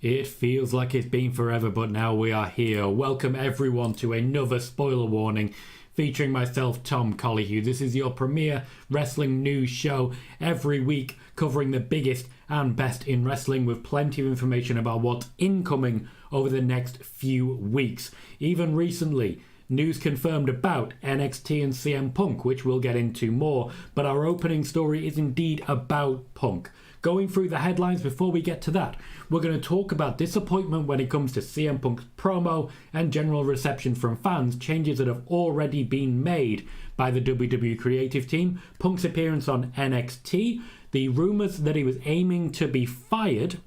It feels like it's been forever, but now we are here. Welcome everyone to another spoiler warning featuring myself, Tom Colohue. This is your premier wrestling news show every week, covering the biggest and best in wrestling with plenty of information about what's incoming over the next few weeks. Even recently, news confirmed about NXT and CM Punk, which we'll get into more, but our opening story is indeed about Punk. Going through the headlines before we get to that, we're going to talk about disappointment when it comes to CM Punk's promo and general reception from fans, changes that have already been made by the WWE creative team, Punk's appearance on NXT, the rumours that he was aiming to be fired.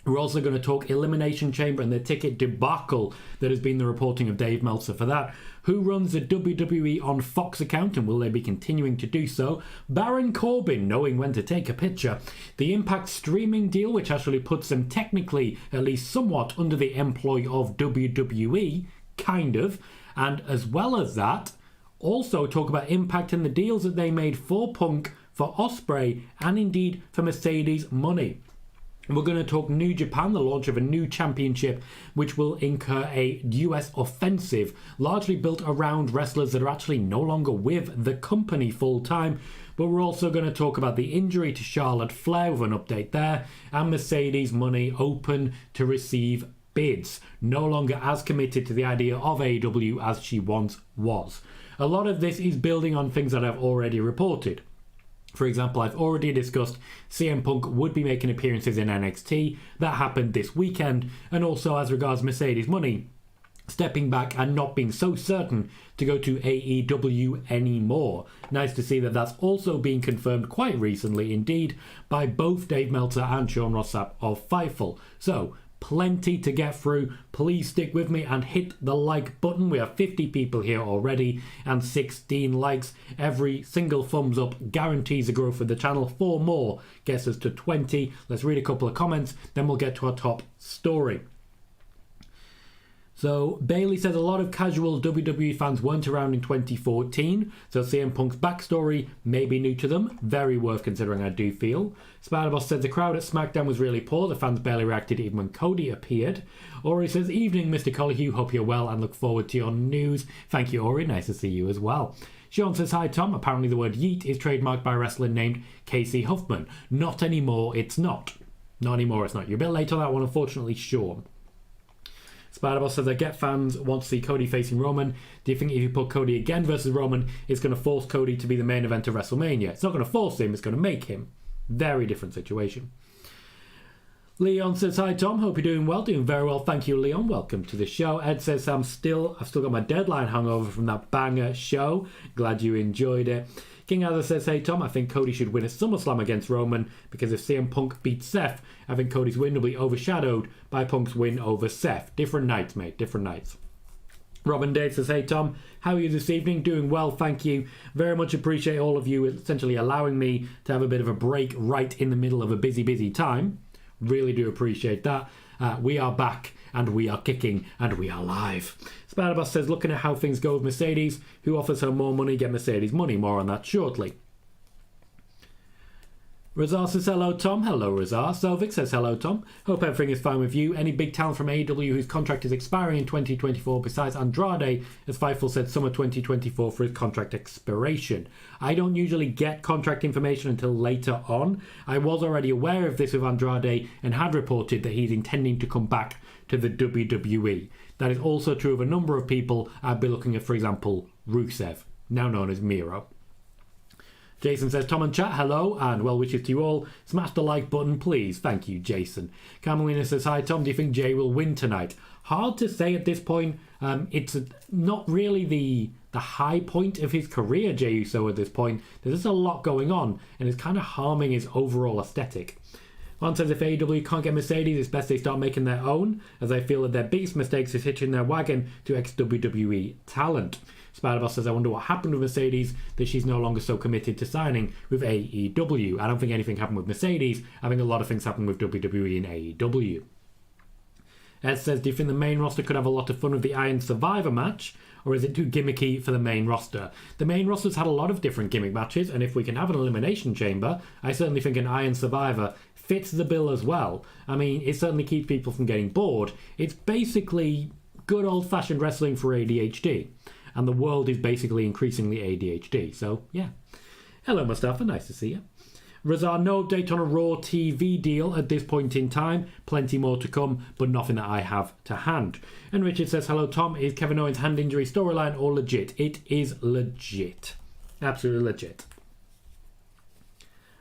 We're also going to talk Elimination Chamber and the ticket debacle that has been the reporting of Dave Meltzer for that. Who runs the WWE on Fox account and will they be continuing to do so? Baron Corbin knowing when to take a picture. The Impact streaming deal, which actually puts them technically at least somewhat under the employ of WWE, kind of. And as well as that, also talk about Impact and the deals that they made for Punk, for Ospreay, and indeed for Mercedes money. We're going to talk New Japan, the launch of a new championship which will incur a US offensive, largely built around wrestlers that are actually no longer with the company full time. But we're also going to talk about the injury to Charlotte Flair with an update there, and Mercedes money open to receive bids, no longer as committed to the idea of AEW as she once was. A lot of this is building on things that I've already reported. For example, I've already discussed CM Punk would be making appearances in NXT. That happened this weekend. And also as regards Mercedes money, stepping back and not being so certain to go to AEW anymore. Nice to see that that's also been confirmed quite recently indeed by both Dave Meltzer and Sean Ross Sapp of Fightful. So, plenty to get through. Please stick with me and hit the like button. We have 50 people here already and 16 likes. Every single thumbs up guarantees the growth of the channel. 4 more gets us to 20. Let's read a couple of comments, then we'll get to our top story. So Bailey says a lot of casual WWE fans weren't around in 2014, so CM Punk's backstory may be new to them. Very worth considering, I do feel. Spider-Boss says the crowd at Smackdown was really poor. The fans barely reacted even when Cody appeared. Ori says, evening Mr. Colohue, hope you're well and look forward to your news. Thank you, Ori, nice to see you as well. Sean says, hi Tom, apparently the word yeet is trademarked by a wrestler named Casey Huffman. Not anymore, it's not. Not anymore, it's not. You're a bit late on that one, unfortunately, Sean. Spider-Boss says, I get fans want to see Cody facing Roman. Do you think if you put Cody again versus Roman, it's going to force Cody to be the main event of WrestleMania? It's not going to force him, it's going to make him. Very different situation. Leon says, hi Tom, hope you're doing well. Doing very well, thank you Leon, welcome to the show. Ed says, I've still got my deadline hangover from that banger show. Glad you enjoyed it. King Arthur says, hey Tom, I think Cody should win a SummerSlam against Roman because if CM Punk beats Seth, I think Cody's win will be overshadowed by Punk's win over Seth. Different nights, mate, different nights. Robin Dave says, hey Tom, how are you this evening? Doing well, thank you. Very much appreciate all of you essentially allowing me to have a bit of a break right in the middle of a busy time. Really do appreciate that. We are back and we are kicking and we are live. Spider-Boss says, looking at how things go with Mercedes, who offers her more money, get Mercedes money. More on that shortly. Razar says, hello Tom. Hello Razar. Selvik says, hello Tom. Hope everything is fine with you. Any big talent from AEW whose contract is expiring in 2024 besides Andrade, as Fightful said, summer 2024 for his contract expiration. I don't usually get contract information until later on. I was already aware of this with Andrade and had reported that he's intending to come back to the WWE. That is also true of a number of people. I'd be looking at, for example, Rusev, now known as Miro. Jason says, Tom and chat, hello, and well wishes to you all. Smash the like button, please. Thank you, Jason. Carmelina says, hi, Tom, do you think Jay will win tonight? Hard to say at this point. It's not really the high point of his career, Jey Uso, at this point. There's just a lot going on, and it's kind of harming his overall aesthetic. One says, if AEW can't get Mercedes, it's best they start making their own, as I feel that their biggest mistakes is hitching their wagon to ex-WWE talent. Spider-Boss says, I wonder what happened with Mercedes, that she's no longer so committed to signing with AEW. I don't think anything happened with Mercedes. I think a lot of things happened with WWE and AEW. Ed says, do you think the main roster could have a lot of fun with the Iron Survivor match? Or is it too gimmicky for the main roster? The main roster's had a lot of different gimmick matches, and if we can have an Elimination Chamber, I certainly think an Iron Survivor fits the bill as well. I mean, it certainly keeps people from getting bored. It's basically good old-fashioned wrestling for ADHD. And the world is basically increasingly ADHD. So, yeah. Hello, Mustafa. Nice to see you. Razar, no update on a Raw TV deal at this point in time. Plenty more to come, but nothing that I have to hand. And Richard says, hello, Tom. Is Kevin Owens' hand injury storyline or legit? It is legit. Absolutely legit.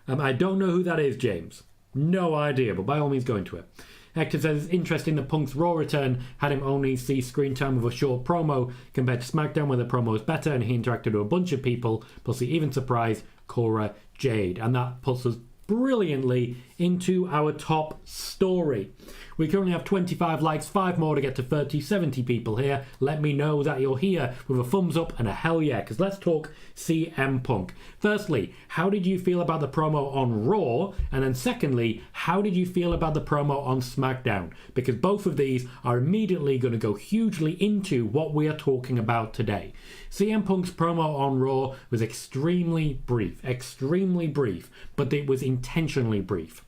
I don't know who that is, James. No idea, but by all means go into it. Hector says it's interesting that Punk's Raw return had him only see screen time of a short promo compared to SmackDown where the promo was better and he interacted with a bunch of people, plus he even surprised Cora Jade. And that puts us brilliantly into our top story. We currently have 25 likes, 5 more to get to 30, 70 people here. Let me know that you're here with a thumbs up and a hell yeah, because let's talk CM Punk. Firstly, how did you feel about the promo on Raw? And then secondly, how did you feel about the promo on SmackDown? Because both of these are immediately going to go hugely into what we are talking about today. CM Punk's promo on Raw was extremely brief, but it was intentionally brief.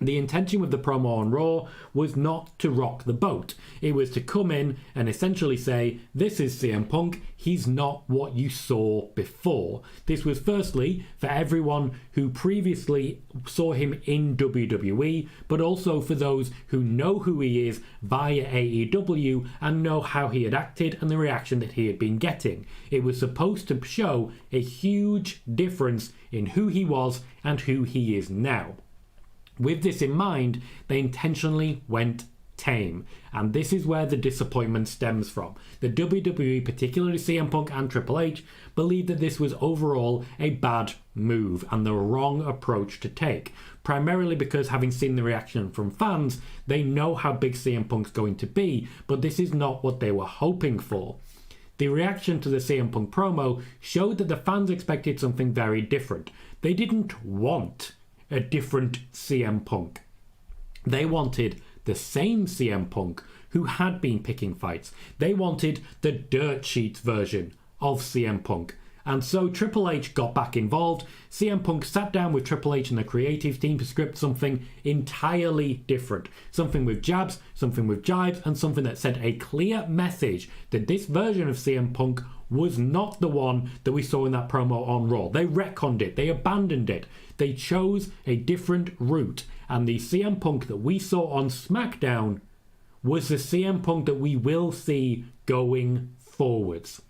The intention with the promo on Raw was not to rock the boat. It was to come in and essentially say, this is CM Punk, he's not what you saw before. This was firstly for everyone who previously saw him in WWE, but also for those who know who he is via AEW and know how he had acted and the reaction that he had been getting. It was supposed to show a huge difference in who he was and who he is now. With this in mind, they intentionally went tame, and this is where the disappointment stems from. The WWE, particularly CM Punk and Triple H, believed that this was overall a bad move and the wrong approach to take, primarily because having seen the reaction from fans, they know how big CM Punk's going to be, but this is not what they were hoping for. The reaction to the CM Punk promo showed that the fans expected something very different. They didn't want a different CM Punk. They wanted the same CM Punk who had been picking fights. They wanted the dirt sheets version of CM Punk. And so Triple H got back involved. CM Punk sat down with Triple H and the creative team to script something entirely different. Something with jabs, something with jibes, and something that sent a clear message that this version of CM Punk was not the one that we saw in that promo on Raw. They retconned it. They abandoned it. They chose a different route. And the CM Punk that we saw on SmackDown was the CM Punk that we will see going forwards.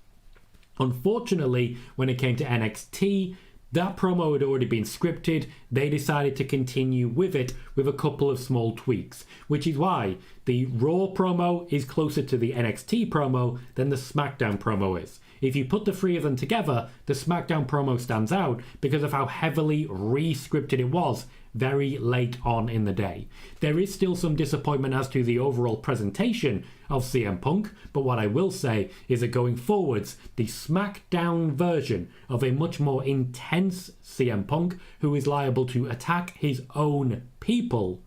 Unfortunately, when it came to NXT, that promo had already been scripted. They decided to continue with it with a couple of small tweaks, which is why the Raw promo is closer to the NXT promo than the SmackDown promo is. If you put the three of them together, the SmackDown promo stands out because of how heavily re-scripted it was very late on in the day. There is still some disappointment as to the overall presentation of CM Punk, but what I will say is that going forwards, the SmackDown version of a much more intense CM Punk who is liable to attack his own people,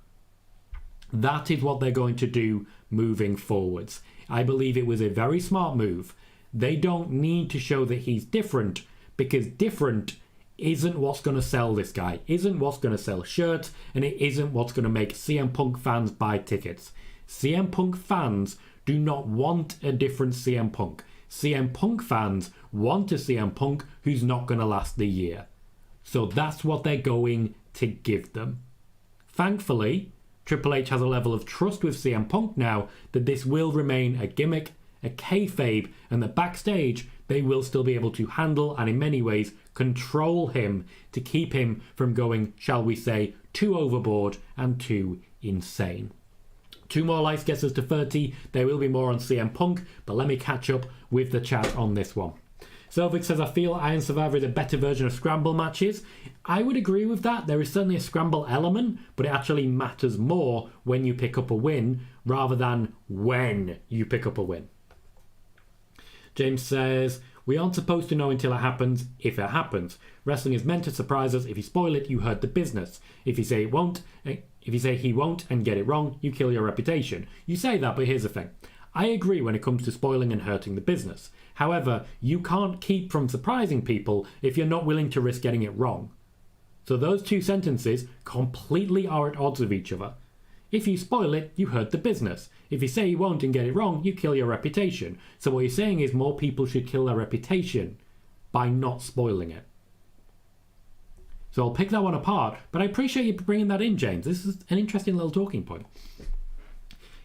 that is what they're going to do moving forwards. I believe it was a very smart move. They don't need to show that he's different, because different isn't what's going to sell this guy, isn't what's going to sell shirts, and it isn't what's going to make CM Punk fans buy tickets. CM Punk fans do not want a different CM Punk. CM Punk fans want a CM Punk who's not going to last the year. So that's what they're going to give them. Thankfully, Triple H has a level of trust with CM Punk now that this will remain a gimmick, a kayfabe, and that backstage they will still be able to handle and in many ways control him to keep him from going, shall we say, too overboard and too insane. 2 more likes gets us to 30. There will be more on CM Punk, but let me catch up with the chat on this one. Selvig says, I feel Iron Survivor is a better version of scramble matches. I would agree with that. There is certainly a scramble element, but it actually matters more when you pick up a win rather than when you pick up a win. James says, we aren't supposed to know until it happens, if it happens. Wrestling is meant to surprise us. If you spoil it, you hurt the business. If you say he won't and get it wrong, you kill your reputation. You say that, but here's the thing. I agree when it comes to spoiling and hurting the business. However, you can't keep from surprising people if you're not willing to risk getting it wrong. So those two sentences completely are at odds with each other. If you spoil it, you hurt the business. If you say you won't and get it wrong, you kill your reputation. So what you're saying is more people should kill their reputation by not spoiling it. So I'll pick that one apart, but I appreciate you bringing that in, James. This is an interesting little talking point.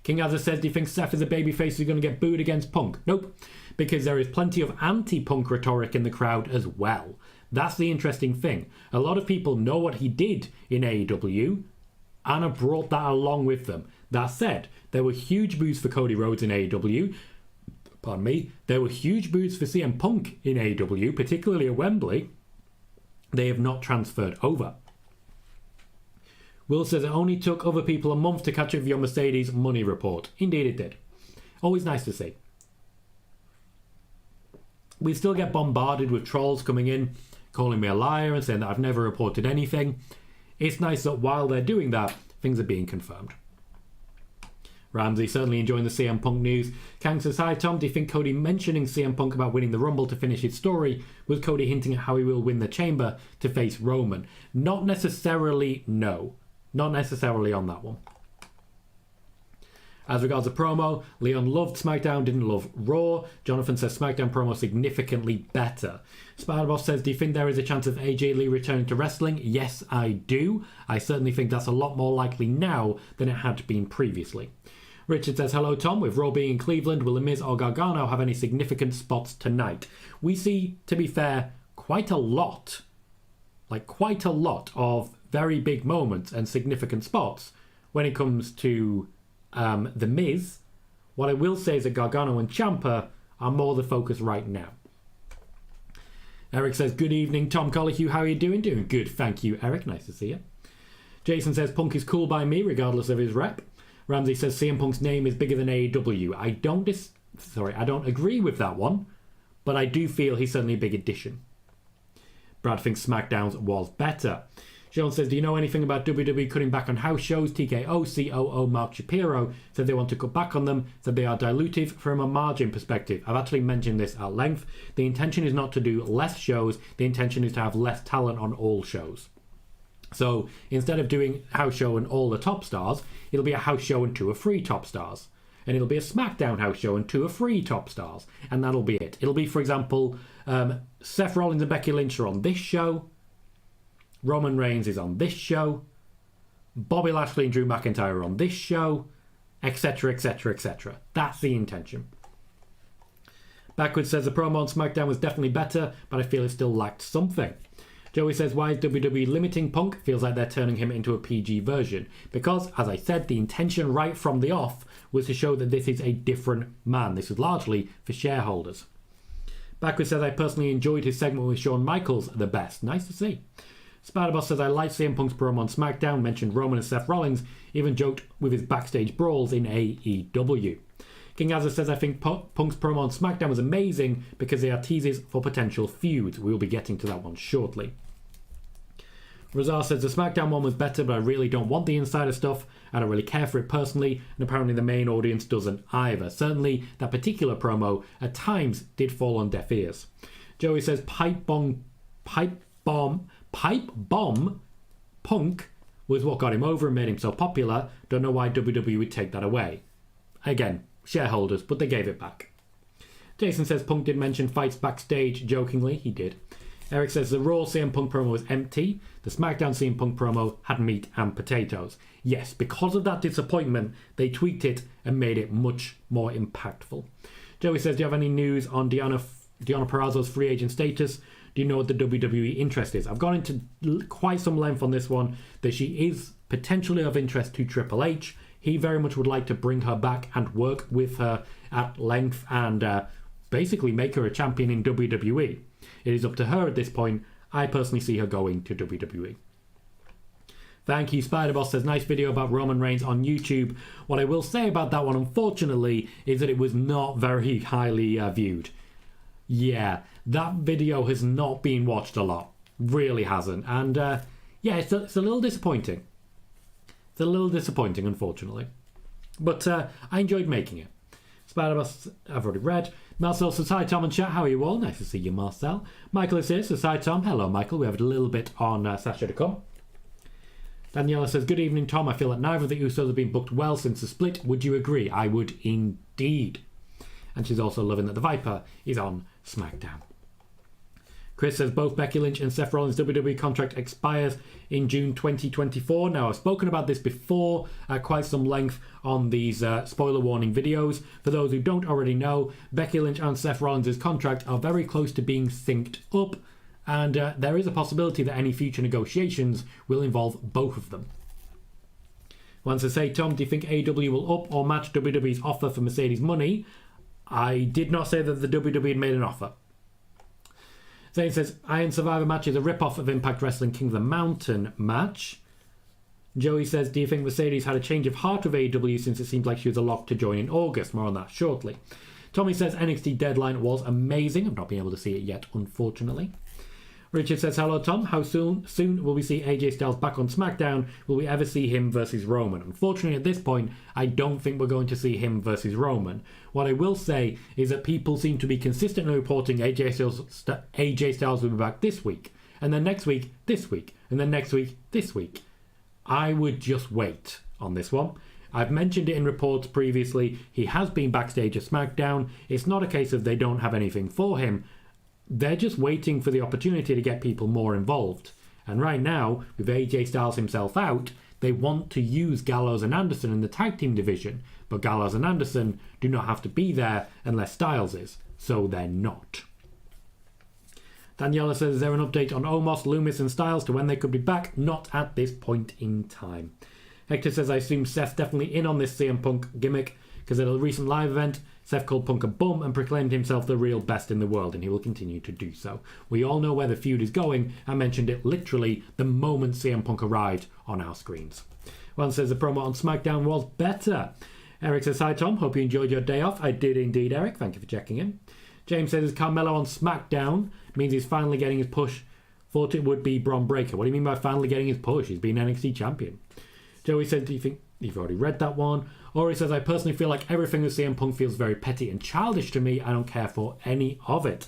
King Azza says, do you think Seth is a babyface who's going to get booed against Punk? Nope, because there is plenty of anti-Punk rhetoric in the crowd as well. That's the interesting thing. A lot of people know what he did in AEW and have brought that along with them. That said, there were huge boos for Cody Rhodes in AEW. Pardon me. There were huge boos for CM Punk in AEW, particularly at Wembley. They have not transferred over. Will says it only took other people a month to catch up with your Mercedes money report. Indeed it did. Always nice to see. We still get bombarded with trolls coming in, calling me a liar and saying that I've never reported anything. It's nice that while they're doing that, things are being confirmed. Ramsey certainly enjoying the CM Punk news. Kang says, hi Tom, do you think Cody mentioning CM Punk about winning the Rumble to finish his story was Cody hinting at how he will win the Chamber to face Roman? Not necessarily, no. Not necessarily on that one. As regards the promo, Leon loved SmackDown, didn't love Raw. Jonathan says SmackDown promo significantly better. Spider-Boss says, do you think there is a chance of AJ Lee returning to wrestling? Yes, I do. I certainly think that's a lot more likely now than it had been previously. Richard says, hello Tom, with Raw being in Cleveland, will The Miz or Gargano have any significant spots tonight? We see, to be fair, quite a lot of very big moments and significant spots when it comes to The Miz. What I will say is that Gargano and Ciampa are more the focus right now. Eric says, good evening, Tom Colohue, how are you doing? Doing good, thank you, Eric, nice to see you. Jason says, Punk is cool by me, regardless of his rep. Ramsey says, CM Punk's name is bigger than AEW. I don't agree with that one, but I do feel he's certainly a big addition. Brad thinks SmackDown's was better. Sean says, do you know anything about WWE cutting back on house shows? TKO, COO Mark Shapiro said they want to cut back on them, said they are dilutive from a margin perspective. I've actually mentioned this at length. The intention is not to do less shows. The intention is to have less talent on all shows. So instead of doing house show and all the top stars, it'll be a house show and 2 or 3 top stars. And it'll be a SmackDown house show and 2 or 3 top stars. And that'll be it. It'll be, for example, Seth Rollins and Becky Lynch are on this show. Roman Reigns is on this show. Bobby Lashley and Drew McIntyre are on this show. Etc, etc, etc. That's the intention. Backwards says the promo on SmackDown was definitely better, but I feel it still lacked something. Joey says, why is WWE limiting Punk? Feels like they're turning him into a PG version. Because, as I said, the intention right from the off was to show that this is a different man. This was largely for shareholders. Backwards says, I personally enjoyed his segment with Shawn Michaels the best. Nice to see. Spider-Boss says, I liked CM Punk's promo on SmackDown, mentioned Roman and Seth Rollins, even joked with his backstage brawls in AEW. King Azza says, I think Punk's promo on SmackDown was amazing because they are teases for potential feuds. We will be getting to that one shortly. Razar says, the SmackDown one was better, but I really don't want the insider stuff. I don't really care for it personally, and apparently the main audience doesn't either. Certainly, that particular promo at times did fall on deaf ears. Joey says, pipe bomb Punk was what got him over and made him so popular. Don't know why WWE would take that away. Again, shareholders, but they gave it back. Jason says Punk did mention fights backstage jokingly. He did. Eric says the Raw CM Punk promo was empty. The SmackDown CM Punk promo had meat and potatoes. Yes, because of that disappointment, they tweaked it and made it much more impactful. Joey says, do you have any news on Deonna Purrazzo's free agent status? Do you know what the WWE interest is? I've gone into quite some length on this one, that she is potentially of interest to Triple H. He very much would like to bring her back and work with her at length and basically make her a champion in WWE. It is up to her at this point. I personally see her going to WWE. Thank you. Spider-Boss says, nice video about Roman Reigns on YouTube. What I will say about that one, unfortunately, is that it was not very highly viewed. Yeah, that video has not been watched a lot. Really hasn't. And yeah, it's a little disappointing. It's a little disappointing, unfortunately. But I enjoyed making it. Spider-Boss, I've already read. Marcel says, hi Tom and chat, how are you all? Nice to see you, Marcel. Michael is here, says, hi Tom. Hello, Michael. We have a little bit on Sasha to come. Daniela says, good evening, Tom. I feel that neither of the Usos have been booked well since the split. Would you agree? I would indeed. And she's also loving that the Viper is on SmackDown. Chris says, both Becky Lynch and Seth Rollins' WWE contract expires in June 2024. Now, I've spoken about this before at quite some length on these spoiler warning videos. For those who don't already know, Becky Lynch and Seth Rollins' contract are very close to being synced up, and there is a possibility that any future negotiations will involve both of them. Once I say, Tom, do you think AEW will up or match WWE's offer for Mercedes money? I did not say that the WWE had made an offer. Zane says, Iron Survivor match is a rip-off of Impact Wrestling King of the Mountain match. Joey says, do you think Mercedes had a change of heart with AEW since it seemed like she was a lock to join in August? More on that shortly. Tommy says, NXT Deadline was amazing. I've not been able to see it yet, unfortunately. Richard says, hello Tom, how soon will we see AJ Styles back on SmackDown? Will we ever see him versus Roman? Unfortunately at this point, I don't think we're going to see him versus Roman. What I will say is that people seem to be consistently reporting AJ Styles will be back this week, and then next week, this week, and then next week, this week. I would just wait on this one. I've mentioned it in reports previously. He has been backstage at SmackDown. It's not a case of they don't have anything for him. They're just waiting for the opportunity to get people more involved. And right now, with AJ Styles himself out, they want to use Gallows and Anderson in the tag team division, but Gallows and Anderson do not have to be there unless Styles is, so they're not. Daniela says, is there an update on Omos, Loomis and Styles to when they could be back? Not at this point in time. Hector says, I assume Seth's definitely in on this CM Punk gimmick, because at a recent live event, Seth called Punk a bum and proclaimed himself the real best in the world, and he will continue to do so. We all know where the feud is going. I mentioned it literally the moment CM Punk arrived on our screens. One says the promo on SmackDown was better. Eric says, hi Tom, hope you enjoyed your day off. I did indeed, Eric. Thank you for checking in. James says, Carmelo on SmackDown means he's finally getting his push. Thought it would be Bron Breakker. What do you mean by finally getting his push? He's been NXT champion. Joey said, do you think you've already read that one? Or he says, I personally feel like everything with CM Punk feels very petty and childish to me. I don't care for any of it.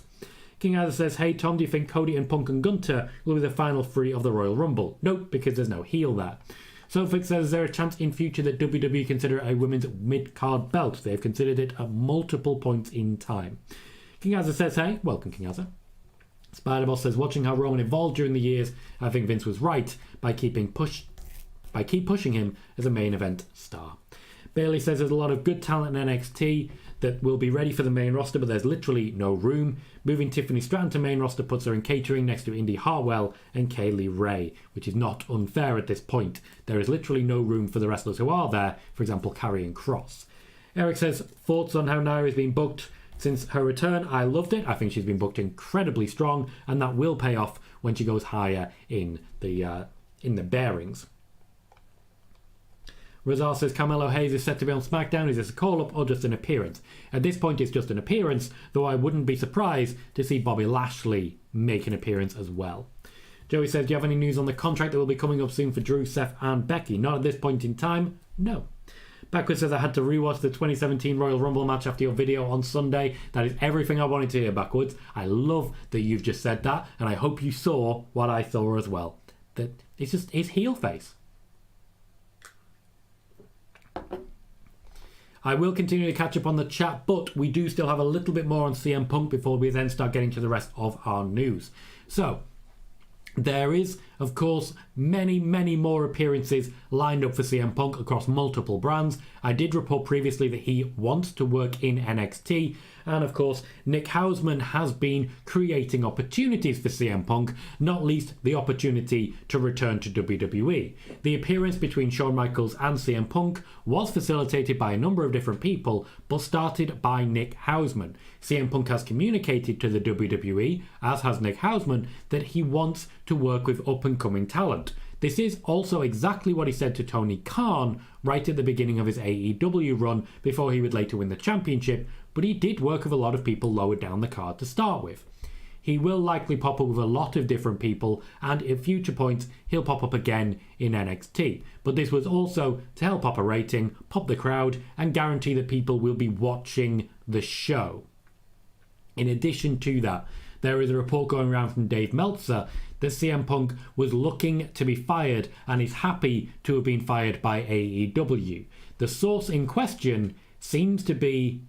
King Either says, hey Tom, do you think Cody and Punk and Gunter will be the final three of the Royal Rumble? Nope, because there's no heel there. Sophic says, is there a chance in future that WWE consider a women's mid-card belt? They've considered it at multiple points in time. King Azza says, hey, welcome King Azza. Spider-Boss says, watching how Roman evolved during the years, I think Vince was right by keep pushing him as a main event star. Bailey says there's a lot of good talent in NXT that will be ready for the main roster, but there's literally no room. Moving Tiffany Stratton to main roster puts her in catering next to Indy Hartwell and Kaylee Ray, which is not unfair at this point. There is literally no room for the wrestlers who are there, for example, Karrion Kross. Eric says, thoughts on how Naira has been booked since her return? I loved it. I think she's been booked incredibly strong, and that will pay off when she goes higher in the bearings. Razar says Carmelo Hayes is set to be on SmackDown. Is this a call-up or just an appearance? At this point, it's just an appearance, though I wouldn't be surprised to see Bobby Lashley make an appearance as well. Joey says, do you have any news on the contract that will be coming up soon for Drew, Seth and Becky? Not at this point in time, no. Backwards says, I had to rewatch the 2017 Royal Rumble match after your video on Sunday. That is everything I wanted to hear, Backwards. I love that you've just said that, and I hope you saw what I saw as well. That it's just his heel face. I will continue to catch up on the chat, but we do still have a little bit more on CM Punk before we then start getting to the rest of our news. So, there is, of course, many more appearances lined up for CM Punk across multiple brands. I did report previously that he wants to work in NXT, and of course, Nick Hausman has been creating opportunities for CM Punk, not least the opportunity to return to WWE. The appearance between Shawn Michaels and CM Punk was facilitated by a number of different people, but started by Nick Hausman. CM Punk has communicated to the WWE, as has Nick Hausman, that he wants to work with up-and-coming talent. This is also exactly what he said to Tony Khan right at the beginning of his AEW run before he would later win the championship, but he did work with a lot of people lower down the card to start with. He will likely pop up with a lot of different people, and at future points he'll pop up again in NXT. But this was also to help pop a rating, pop the crowd, and guarantee that people will be watching the show. In addition to that, there is a report going around from Dave Meltzer that CM Punk was looking to be fired and is happy to have been fired by AEW. The source in question seems to be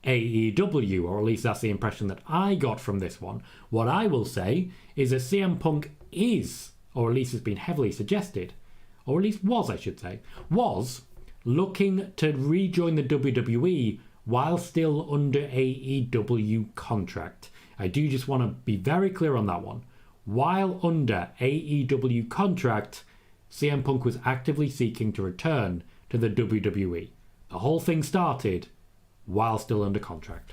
AEW, or at least that's the impression that I got from this one. What I will say is that CM Punk is, or at least has been heavily suggested, or at least was, I should say, was looking to rejoin the WWE while still under AEW contract. I do just want to be very clear on that one. While under AEW contract, CM Punk was actively seeking to return to the WWE. The whole thing started while still under contract.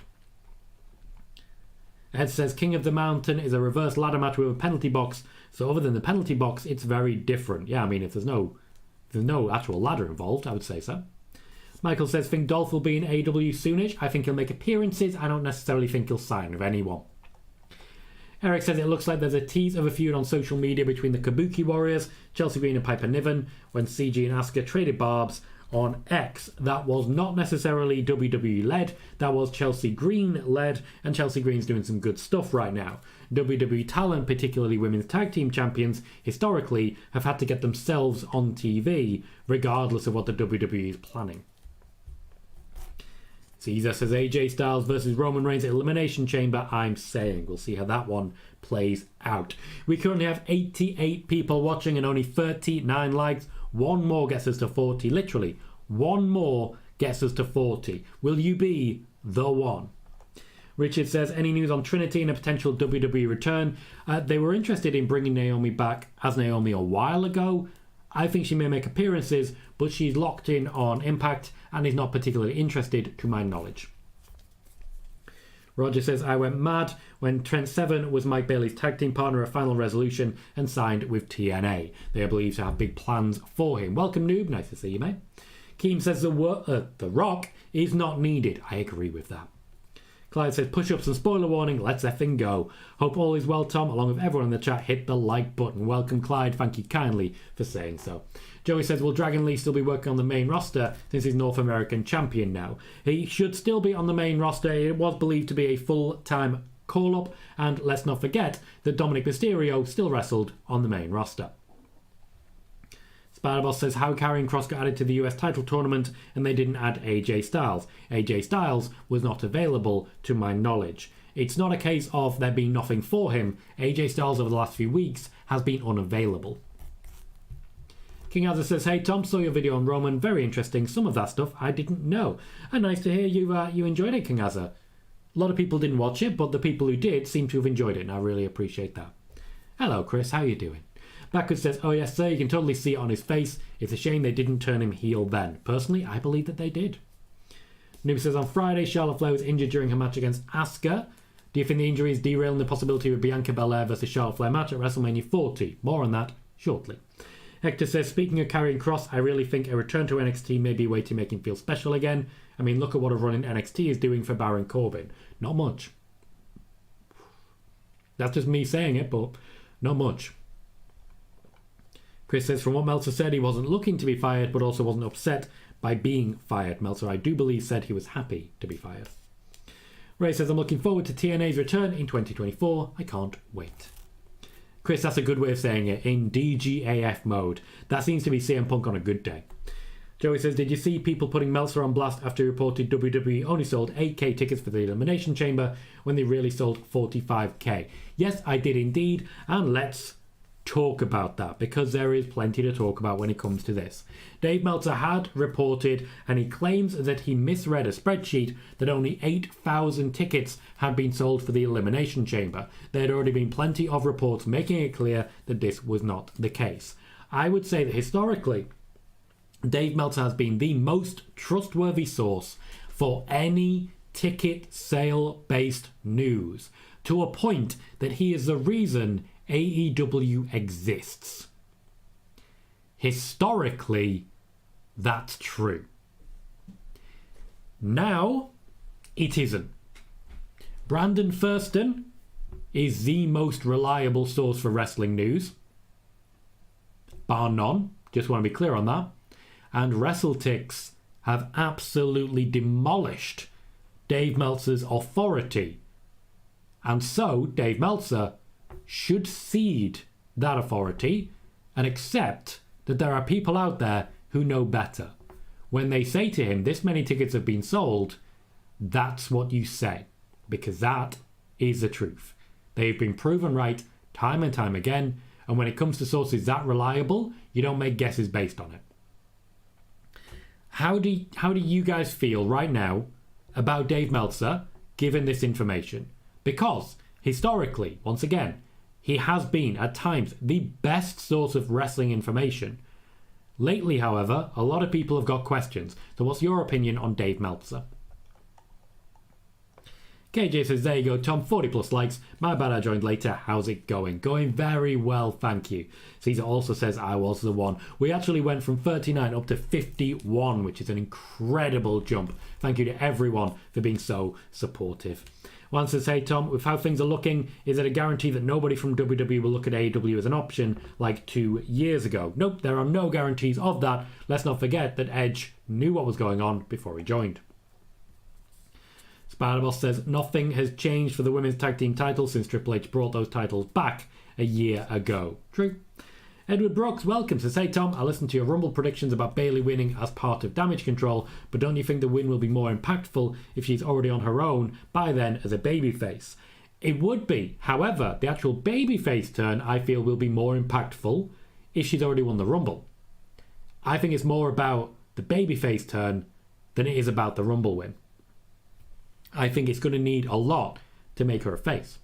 Ed says King of the Mountain is a reverse ladder match with a penalty box, so other than the penalty box, it's very different. Yeah, I mean, if there's no actual ladder involved, I would say so. Michael says, think Dolph will be in AEW soonish. I think he'll make appearances. I don't necessarily think he'll sign with anyone. Eric says it looks like there's a tease of a feud on social media between the Kabuki Warriors, Chelsea Green and Piper Niven, when CG and Asuka traded barbs on X. That was not necessarily WWE led, that was Chelsea Green led, and Chelsea Green's doing some good stuff right now. WWE talent, particularly women's tag team champions, historically have had to get themselves on TV, regardless of what the WWE is planning. Caesar says AJ Styles versus Roman Reigns at Elimination Chamber. I'm saying we'll see how that one plays out. We currently have 88 people watching and only 39 likes. One more gets us to 40. Literally, one more gets us to 40. Will you be the one? Richard says, any news on Trinity and a potential WWE return? They were interested in bringing Naomi back as Naomi a while ago. I think she may make appearances, but she's locked in on Impact and is not particularly interested, to my knowledge. Roger says, I went mad when Trent Seven was Mike Bailey's tag team partner at Final Resolution and signed with TNA. They are believed to have big plans for him. Welcome, noob. Nice to see you, mate. Keem says, The Rock is not needed. I agree with that. Clyde says, push-ups and spoiler warning, let's effing go. Hope all is well, Tom. Along with everyone in the chat, hit the like button. Welcome, Clyde. Thank you kindly for saying so. Joey says, will Dragon Lee still be working on the main roster since he's North American champion now? He should still be on the main roster. It was believed to be a full-time call-up. And let's not forget that Dominic Mysterio still wrestled on the main roster. Spiderboss says, how Karrion Kross got added to the US title tournament and they didn't add AJ Styles. AJ Styles was not available to my knowledge. It's not a case of there being nothing for him. AJ Styles over the last few weeks has been unavailable. King Azza says, hey Tom, saw your video on Roman, very interesting. Some of that stuff I didn't know. And nice to hear you enjoyed it, King Azza. A lot of people didn't watch it, but the people who did seem to have enjoyed it, and I really appreciate that. Hello Chris, how you doing? Backward says, oh yes sir, you can totally see it on his face. It's a shame they didn't turn him heel then. Personally, I believe that they did. Noob says, on Friday, Charlotte Flair was injured during her match against Asuka. Do you think the injury is derailing the possibility of a Bianca Belair versus Charlotte Flair match at WrestleMania 40? More on that shortly. Hector says, speaking of Karrion Kross, I really think a return to NXT may be a way to make him feel special again. I mean, look at what a run in NXT is doing for Baron Corbin. Not much. That's just me saying it, but not much. Chris says, from what Meltzer said, he wasn't looking to be fired, but also wasn't upset by being fired. Meltzer, I do believe, said he was happy to be fired. Ray says, I'm looking forward to TNA's return in 2024. I can't wait. Chris, that's a good way of saying it, in DGAF mode. That seems to be CM Punk on a good day. Joey says, did you see people putting Meltzer on blast after he reported WWE only sold 8k tickets for the Elimination Chamber when they really sold 45k? Yes, I did indeed, and let's talk about that, because there is plenty to talk about when it comes to this. Dave Meltzer had reported, and he claims that he misread a spreadsheet, that only 8,000 tickets had been sold for the Elimination Chamber. There had already been plenty of reports making it clear that this was not the case. I would say that historically, Dave Meltzer has been the most trustworthy source for any ticket sale based news, to a point that he is the reason AEW exists. Historically, that's true. Now, it isn't. Brandon Thurston is the most reliable source for wrestling news, bar none. Just want to be clear on that. And WrestleTalk have absolutely demolished Dave Meltzer's authority And so Dave Meltzer should cede that authority and accept that there are people out there who know better. When they say to him, this many tickets have been sold, that's what you say, because that is the truth. They've been proven right time and time again, and when it comes to sources that reliable, you don't make guesses based on it. How do you guys feel right now about Dave Meltzer given this information? Because historically, once again, he has been at times the best source of wrestling information. Lately, however, a lot of people have got questions. So what's your opinion on Dave Meltzer? KJ says, there you go, Tom, 40 plus likes. My bad, I joined later. How's it going? Going very well, thank you. Caesar also says, I was the one. We actually went from 39 up to 51, which is an incredible jump. Thank you to everyone for being so supportive. One says, hey Tom, with how things are looking, is it a guarantee that nobody from WWE will look at AEW as an option like 2 years ago? Nope, there are no guarantees of that. Let's not forget that Edge knew what was going on before he joined. Spider-Boss says, nothing has changed for the women's tag team titles since Triple H brought those titles back a year ago. True. Edward Brooks, welcome. Says, hey Tom, I listened to your Rumble predictions about Bayley winning as part of Damage Control, but don't you think the win will be more impactful if she's already on her own by then as a babyface? It would be. However, the actual babyface turn, I feel, will be more impactful if she's already won the Rumble. I think it's more about the babyface turn than it is about the Rumble win. I think it's going to need a lot to make her a face.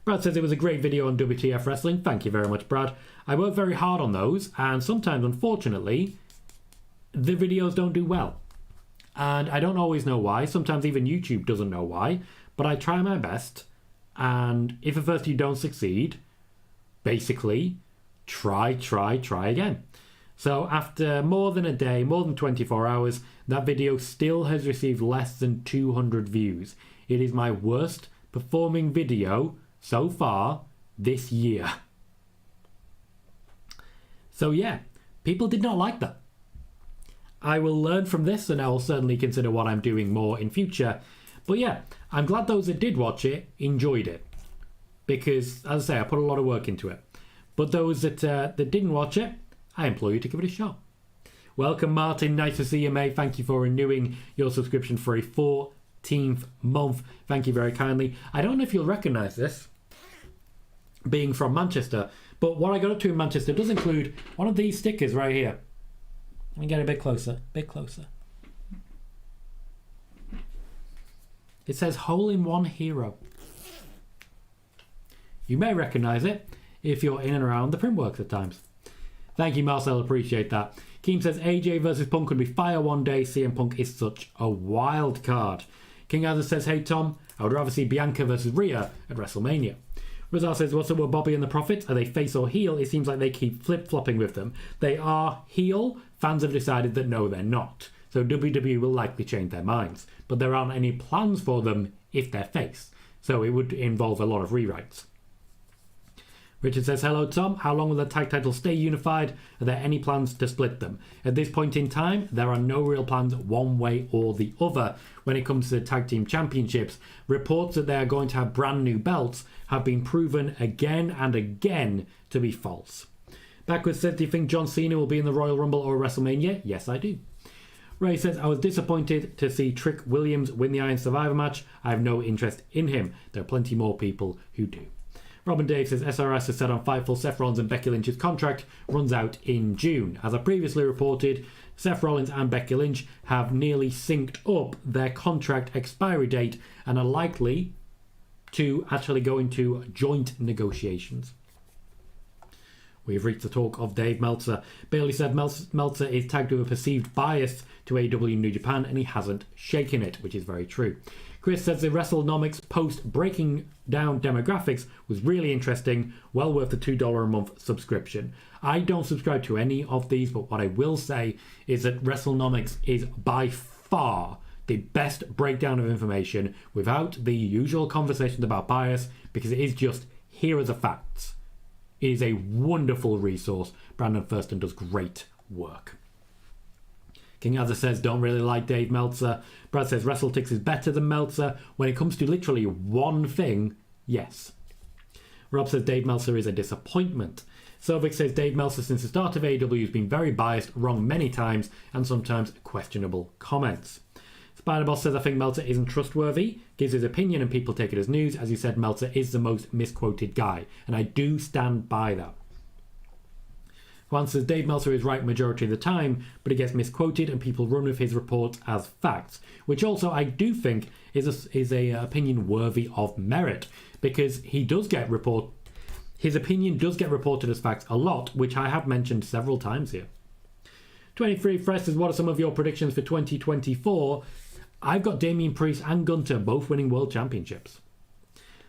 Brad says it was a great video on WTF Wrestling. Thank you very much, Brad. I work very hard on those, and sometimes, unfortunately, the videos don't do well. And I don't always know why. Sometimes even YouTube doesn't know why. But I try my best, and if at first you don't succeed, basically, try again. So after more than a day, more than 24 hours, that video still has received less than 200 views. It is my worst performing video so far this year. So yeah, people did not like that. I will learn from this and I will certainly consider what I'm doing more in future. But yeah, I'm glad those that did watch it enjoyed it. Because, as I say, I put a lot of work into it. But those that didn't watch it, I implore you to give it a shot. Welcome, Martin. Nice to see you, mate. Thank you for renewing your subscription for a 14th month. Thank you very kindly. I don't know if you'll recognise this, being from Manchester, but what I got up to in Manchester does include one of these stickers right here. Let me get a bit closer. It says Hole-in-One Hero. You may recognise it if you're in and around the printworks at times. Thank you, Marcel. Appreciate that. Keem says AJ versus Punk could be fire one day. CM Punk is such a wild card. King Azza says, hey Tom, I would rather see Bianca versus Rhea at WrestleMania. Rizal says, what's up with Bobby and the Profits? Are they face or heel? It seems like they keep flip-flopping with them. They are heel. Fans have decided that no, they're not. So WWE will likely change their minds. But there aren't any plans for them if they're face. So it would involve a lot of rewrites. Richard says, hello Tom, how long will the tag titles stay unified? Are there any plans to split them? At this point in time, there are no real plans one way or the other. When it comes to the tag team championships, reports that they are going to have brand new belts have been proven again and again to be false. Backwards says, do you think John Cena will be in the Royal Rumble or WrestleMania? Yes, I do. Ray says, I was disappointed to see Trick Williams win the Iron Survivor match. I have no interest in him. There are plenty more people who do. Robin Dave says SRS has said on Fightful Seth Rollins and Becky Lynch's contract runs out in June. As I previously reported, Seth Rollins and Becky Lynch have nearly synced up their contract expiry date and are likely to actually go into joint negotiations. We've reached the talk of Dave Meltzer. Bailey said Meltzer is tagged with a perceived bias to AEW New Japan and he hasn't shaken it, which is very true. Chris says the WrestleNomics post breaking down demographics was really interesting, well worth the $2 a month subscription. I don't subscribe to any of these, but what I will say is that WrestleNomics is by far the best breakdown of information without the usual conversations about bias, because it is just here are the facts. It is a wonderful resource. Brandon Thurston does great work. King Azza says, don't really like Dave Meltzer. Brad says, WrestleTix is better than Meltzer. When it comes to literally one thing, Yes. Rob says Dave Meltzer is a disappointment. Selvig says Dave Meltzer since the start of AEW has been very biased, wrong many times, and sometimes questionable comments. Spiderboss says I think Meltzer isn't trustworthy, gives his opinion and people take it as news. As you said, Meltzer is the most misquoted guy, and I do stand by that. Juan says Dave Meltzer is right majority of the time, but he gets misquoted and people run with his reports as facts, which also I do think is a opinion worthy of merit, because he does get his opinion does get reported as facts a lot, which I have mentioned several times here. 23 Fresh says, what are some of your predictions for 2024? I've got Damian Priest and Gunter both winning world championships.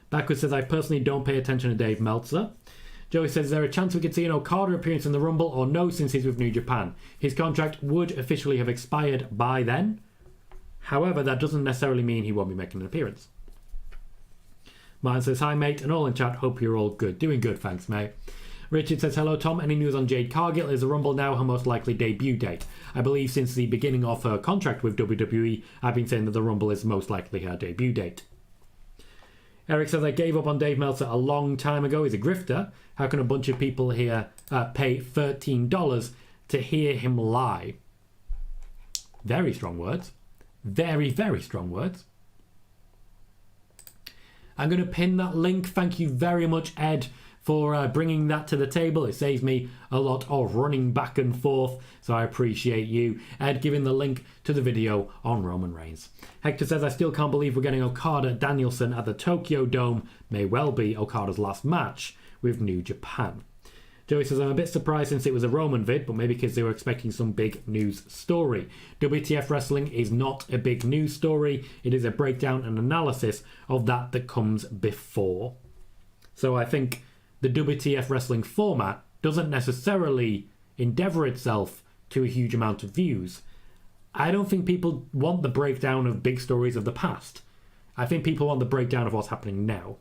Backwards says, I personally don't pay attention to Dave Meltzer. Joey says, is there a chance we could see an Okada appearance in the Rumble or no, since he's with New Japan? His contract would officially have expired by then. However, that doesn't necessarily mean he won't be making an appearance. Martin says, hi mate, and all in chat, hope you're all good. Doing good, thanks mate. Richard says, hello Tom, any news on Jade Cargill? Is the Rumble now her most likely debut date? I believe since the beginning of her contract with WWE, I've been saying that the Rumble is most likely her debut date. Eric says, I gave up on Dave Meltzer a long time ago. He's a grifter. How can a bunch of people here pay $13 to hear him lie? Very strong words. Very, very strong words. I'm going to pin that link. Thank you very much, Ed, for bringing that to the table. It saves me a lot of running back and forth, so I appreciate you, Ed, giving the link to the video on Roman Reigns. Hector says, I still can't believe we're getting Okada Danielson at the Tokyo Dome. May well be Okada's last match with New Japan. Joey says, I'm a bit surprised since it was a Roman vid, but maybe because they were expecting some big news story. WTF Wrestling is not a big news story. It is a breakdown and analysis of that comes before. So I think the WTF Wrestling format doesn't necessarily endeavour itself to a huge amount of views. I don't think people want the breakdown of big stories of the past. I think people want the breakdown of what's happening now.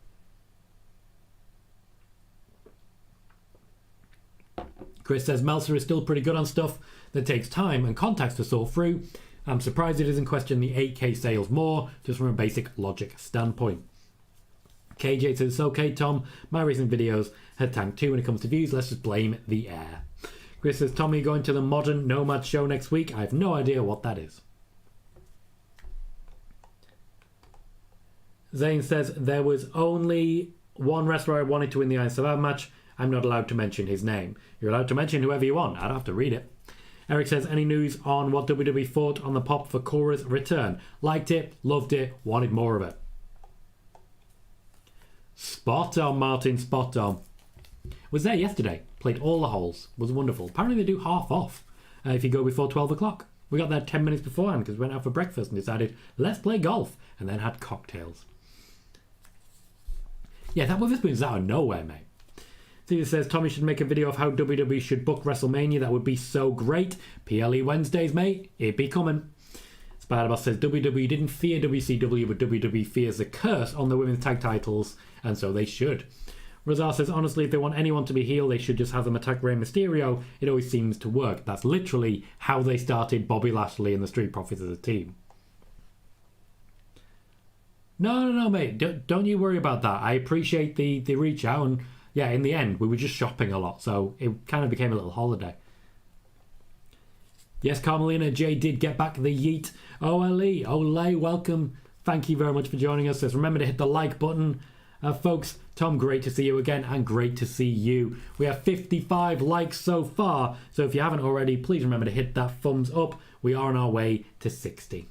Chris says, Meltzer is still pretty good on stuff that takes time and contacts to sort through. I'm surprised it doesn't question the 8K sales more, just from a basic logic standpoint. KJ says, it's okay, Tom. My recent videos had tanked too when it comes to views. Let's just blame the air. Chris says, Tom, are you going to the Modern Nomad show next week? I have no idea what that is. Zane says, there was only one wrestler I wanted to win the Iron Survivor match. I'm not allowed to mention his name. You're allowed to mention whoever you want. I'd have to read it. Eric says, any news on what WWE thought on the pop for Cora's return? Liked it, loved it, wanted more of it. Spot on, Martin, spot on. Was there yesterday. Played all the holes. Was wonderful. Apparently they do half off if you go before 12 o'clock. We got there 10 minutes beforehand because we went out for breakfast and decided, let's play golf. And then had cocktails. Yeah, that Witherspoon's out of nowhere, mate. Caesar says, Tommy should make a video of how WWE should book WrestleMania. That would be so great. PLE Wednesdays, mate. It'd be coming. Spiderboss says, WWE didn't fear WCW, but WWE fears the curse on the women's tag titles, and so they should. Razar says, honestly, if they want anyone to be heel, they should just have them attack Rey Mysterio. It always seems to work. That's literally how they started Bobby Lashley and the Street Profits as a team. No, mate. Don't you worry about that. I appreciate the reach out, and yeah, in the end, we were just shopping a lot, so it kind of became a little holiday. Yes, Carmelina J did get back the yeet. Ole, welcome. Thank you very much for joining us. Just remember to hit the like button. Folks, Tom, great to see you again, and great to see you. We have 55 likes so far, so if you haven't already, please remember to hit that thumbs up. We are on our way to 60.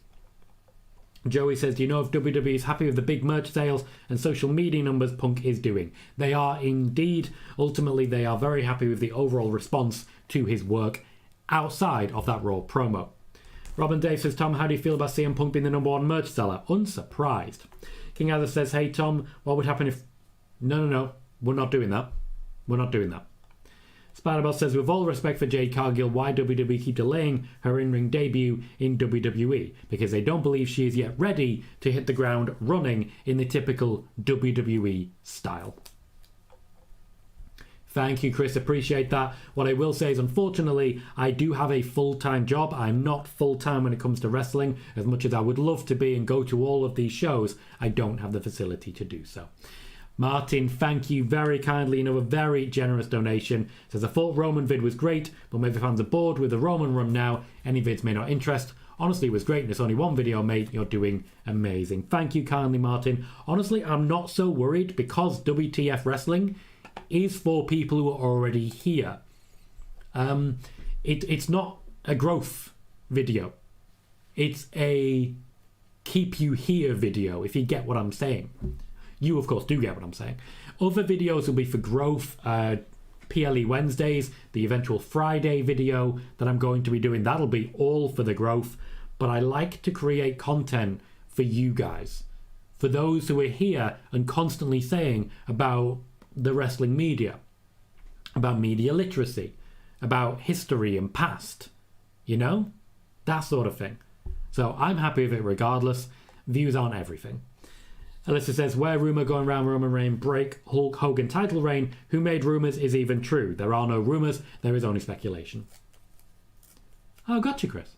Joey says, do you know if WWE is happy with the big merch sales and social media numbers Punk is doing? They are indeed. Ultimately, they are very happy with the overall response to his work outside of that Raw promo. Robin Dave says, Tom, how do you feel about CM Punk being the number one merch seller? Unsurprised. King Adler says, hey, Tom, what would happen if... No, we're not doing that. We're not doing that. Spiderbell says, with all respect for Jade Cargill, why WWE keep delaying her in-ring debut in WWE? Because they don't believe she is yet ready to hit the ground running in the typical WWE style. Thank you, Chris. Appreciate that. What I will say is, unfortunately, I do have a full-time job. I'm not full-time when it comes to wrestling. As much as I would love to be and go to all of these shows, I don't have the facility to do so. Martin, thank you very kindly. Another very generous donation. Says, I thought Roman vid was great, but maybe fans are bored with the Roman run now. Any vids may not interest. Honestly, it was great and it's only one video made. You're doing amazing. Thank you kindly, Martin. Honestly, I'm not so worried because WTF Wrestling is for people who are already here. It's not a growth video. It's a keep you here video, if you get what I'm saying. You, of course, do get what I'm saying. Other videos will be for growth. PLE Wednesdays, the eventual Friday video that I'm going to be doing, that'll be all for the growth. But I like to create content for you guys. For those who are here and constantly saying about the wrestling media, about media literacy, about history and past, you know? That sort of thing. So I'm happy with it regardless. Views aren't everything. Alyssa says, where rumour going around Roman Reigns break Hulk Hogan title reign, who made rumours is even true. There are no rumours, there is only speculation. Oh, gotcha, Chris.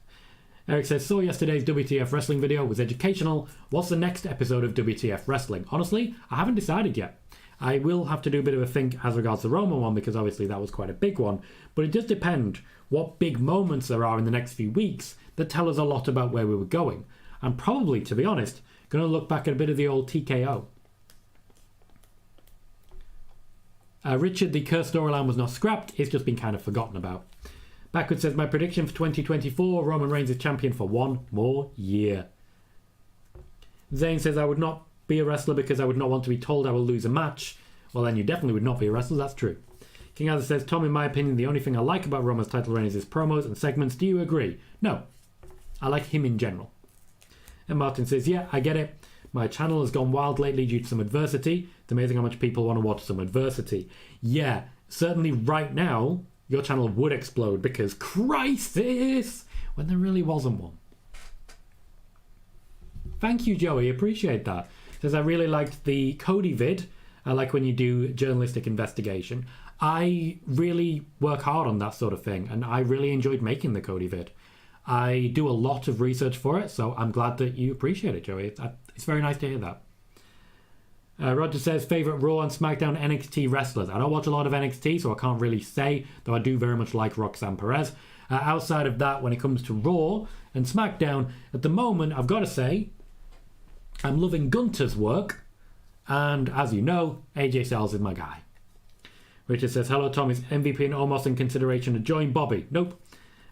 Eric says, saw yesterday's WTF Wrestling video, was educational. What's the next episode of WTF Wrestling? Honestly, I haven't decided yet. I will have to do a bit of a think as regards the Roman one, because obviously that was quite a big one. But it does depend what big moments there are in the next few weeks that tell us a lot about where we were going. And probably, to be honest, going to look back at a bit of the old TKO. Richard, the Curse storyline was not scrapped. It's just been kind of forgotten about. Backward says, my prediction for 2024, Roman Reigns is champion for one more year. Zane says, I would not be a wrestler because I would not want to be told I will lose a match. Well, then you definitely would not be a wrestler. That's true. King Arthur says, Tom, in my opinion, the only thing I like about Roman's title reign is his promos and segments. Do you agree? No. I like him in general. And Martin says, yeah, I get it. My channel has gone wild lately due to some adversity. It's amazing how much people want to watch some adversity. Yeah, certainly right now, your channel would explode because crisis, when there really wasn't one. Thank you, Joey. Appreciate that. Says, I really liked the Cody vid. I like when you do journalistic investigation. I really work hard on that sort of thing, and I really enjoyed making the Cody vid. I do a lot of research for it, so I'm glad that you appreciate it, Joey. It's very nice to hear that. Roger says, favourite Raw and SmackDown NXT wrestlers. I don't watch a lot of NXT, so I can't really say, though I do very much like Roxanne Perez. Outside of that, when it comes to Raw and SmackDown, at the moment, I've got to say, I'm loving Gunter's work, and as you know, AJ Styles is my guy. Richard says, hello Tom, is MVP and almost in consideration to join Bobby? Nope.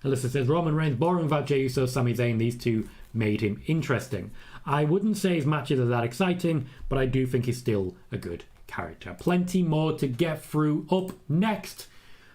Alyssa says, Roman Reigns boring without Jey Uso, Sami Zayn, these two made him interesting. I wouldn't say his matches are that exciting, but I do think he's still a good character. Plenty more to get through. Up next,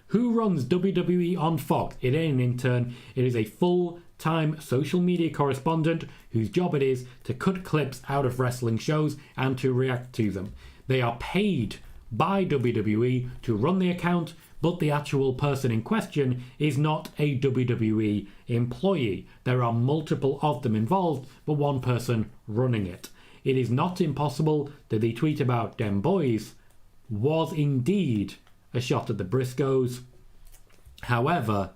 who runs WWE on Fox? It ain't an intern, it is a full-time social media correspondent whose job it is to cut clips out of wrestling shows and to react to them. They are paid by WWE to run the account, but the actual person in question is not a WWE employee. There are multiple of them involved, but one person running it. It is not impossible that the tweet about dem boys was indeed a shot at the Briscoes. However,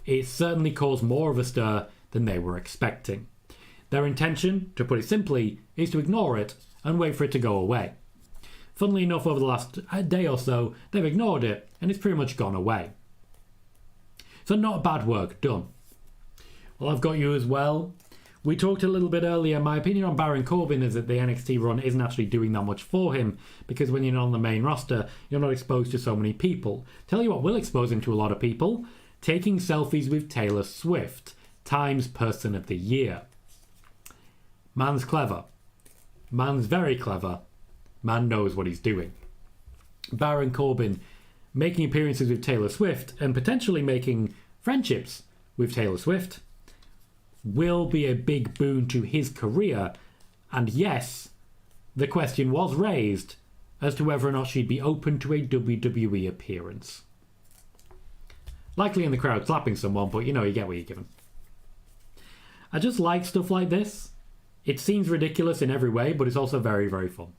it certainly caused more of a stir than they were expecting. Their intention, to put it simply, is to ignore it and wait for it to go away. Funnily enough, over the last day or so, they've ignored it, and it's pretty much gone away. So not bad work done. Well, I've got you as well. We talked a little bit earlier, my opinion on Baron Corbin is that the NXT run isn't actually doing that much for him, because when you're on the main roster, you're not exposed to so many people. Tell you what will expose him to a lot of people, taking selfies with Taylor Swift, Times Person of the Year. Man's clever. Man's very clever. Man knows what he's doing. Baron Corbin making appearances with Taylor Swift and potentially making friendships with Taylor Swift will be a big boon to his career. And yes, the question was raised as to whether or not she'd be open to a WWE appearance. Likely in the crowd slapping someone, but you know, you get what you're given. I just like stuff like this. It seems ridiculous in every way, but it's also very, very fun.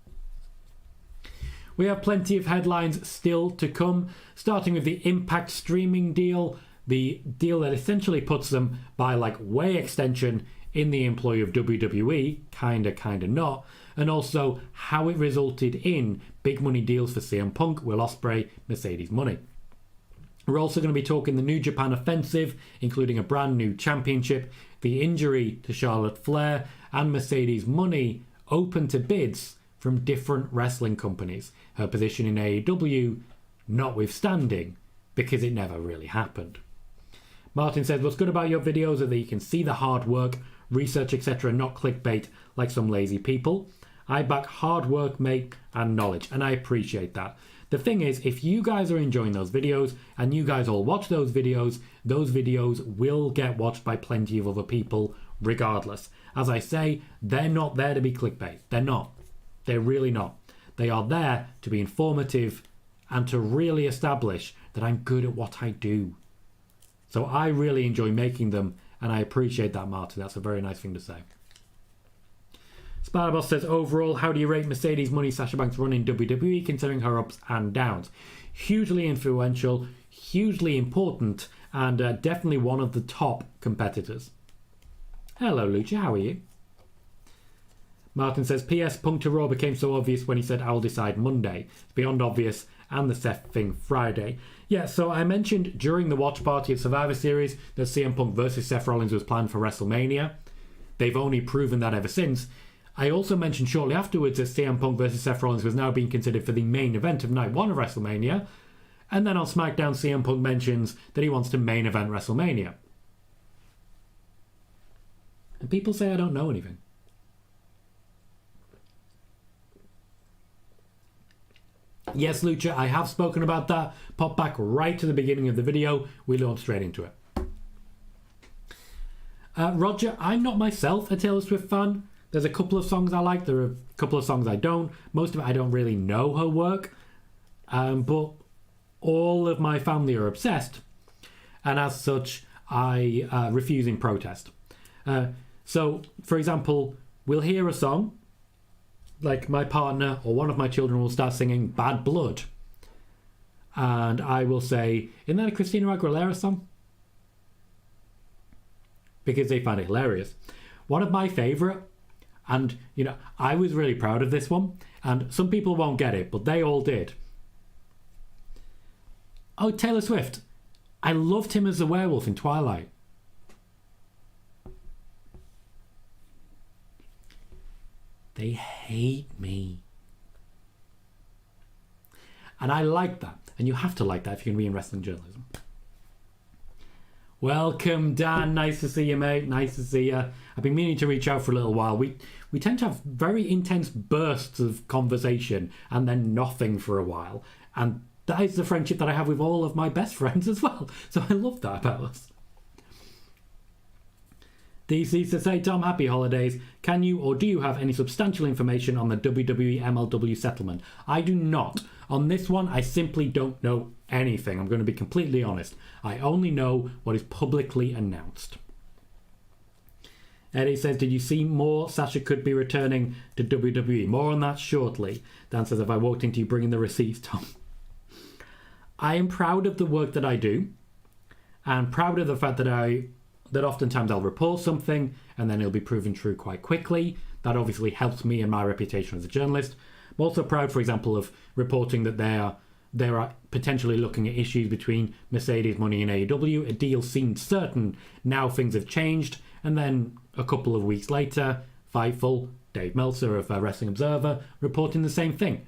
We have plenty of headlines still to come, starting with the Impact streaming deal, the deal that essentially puts them by like way extension in the employ of WWE, kinda not, and also how it resulted in big money deals for CM Punk, Will Ospreay, Mercedes money. We're also going to be talking the New Japan offensive, including a brand new championship, the injury to Charlotte Flair, and Mercedes money open to bids from different wrestling companies. Her position in AEW notwithstanding, because it never really happened. Martin says, what's good about your videos are that you can see the hard work, research, etc., not clickbait like some lazy people. I back hard work, mate, and knowledge, and I appreciate that. The thing is, if you guys are enjoying those videos, and you guys all watch those videos will get watched by plenty of other people regardless. As I say, they're not there to be clickbait. They're not. They're really not. They are there to be informative and to really establish that I'm good at what I do. So I really enjoy making them, and I appreciate that, Martin. That's a very nice thing to say. Spider-Boss says, overall, how do you rate Mercedes money Sasha Banks' run in WWE, considering her ups and downs? Hugely influential, hugely important, and definitely one of the top competitors. Hello, Lucha. How are you? Martin says, P.S. Punk to Raw became so obvious when he said, I'll decide Monday. It's beyond obvious, and the Seth thing Friday. Yeah, so I mentioned during the watch party of Survivor Series that CM Punk versus Seth Rollins was planned for WrestleMania. They've only proven that ever since. I also mentioned shortly afterwards that CM Punk versus Seth Rollins was now being considered for the main event of Night 1 of WrestleMania. And then on SmackDown, CM Punk mentions that he wants to main event WrestleMania. And people say I don't know anything. Yes, Lucha, I have spoken about that. Pop back right to the beginning of the video. We launch straight into it. Roger, I'm not myself a Taylor Swift fan. There's a couple of songs I like. There are a couple of songs I don't. Most of it I don't really know her work. But all of my family are obsessed. And as such, I refuse in protest. So, for example, we'll hear a song. Like my partner or one of my children will start singing Bad Blood. And I will say, isn't that a Christina Aguilera song? Because they find it hilarious. One of my favourite, and you know, I was really proud of this one, and some people won't get it, but they all did. Oh, Taylor Swift. I loved him as a werewolf in Twilight. They hate me. And I like that. And you have to like that if you're going to be in wrestling journalism. Welcome, Dan. Nice to see you, mate. Nice to see you. I've been meaning to reach out for a little while. We tend to have very intense bursts of conversation and then nothing for a while. And that is the friendship that I have with all of my best friends as well. So I love that about us. DC to say, Tom, happy holidays. Can you or do you have any substantial information on the WWE MLW settlement? I do not. On this one, I simply don't know anything. I'm going to be completely honest. I only know what is publicly announced. Eddie says, did you see more? Sasha could be returning to WWE. More on that shortly. Dan says, have I walked into you bringing the receipts, Tom? I am proud of the work that I do. And proud of the fact that oftentimes I'll report something and then it'll be proven true quite quickly. That obviously helps me and my reputation as a journalist. I'm also proud, for example, of reporting that they are potentially looking at issues between Mercedes money and AEW. A deal seemed certain. Now things have changed. And then a couple of weeks later, Fightful, Dave Meltzer of Wrestling Observer, reporting the same thing.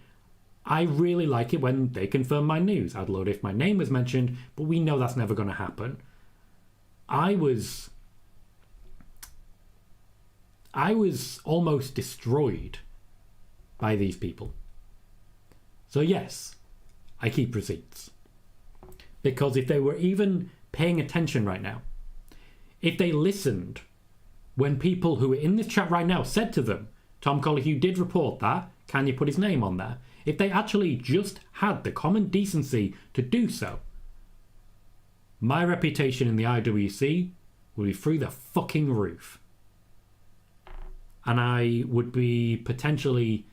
I really like it when they confirm my news. I'd love it if my name was mentioned, but we know that's never going to happen. I was almost destroyed by these people. So yes, I keep receipts. Because if they were even paying attention right now, if they listened when people who are in this chat right now said to them, Tom Colohue did report that, can you put his name on there? If they actually just had the common decency to do so, my reputation in the IWC would be through the fucking roof. And I would be potentially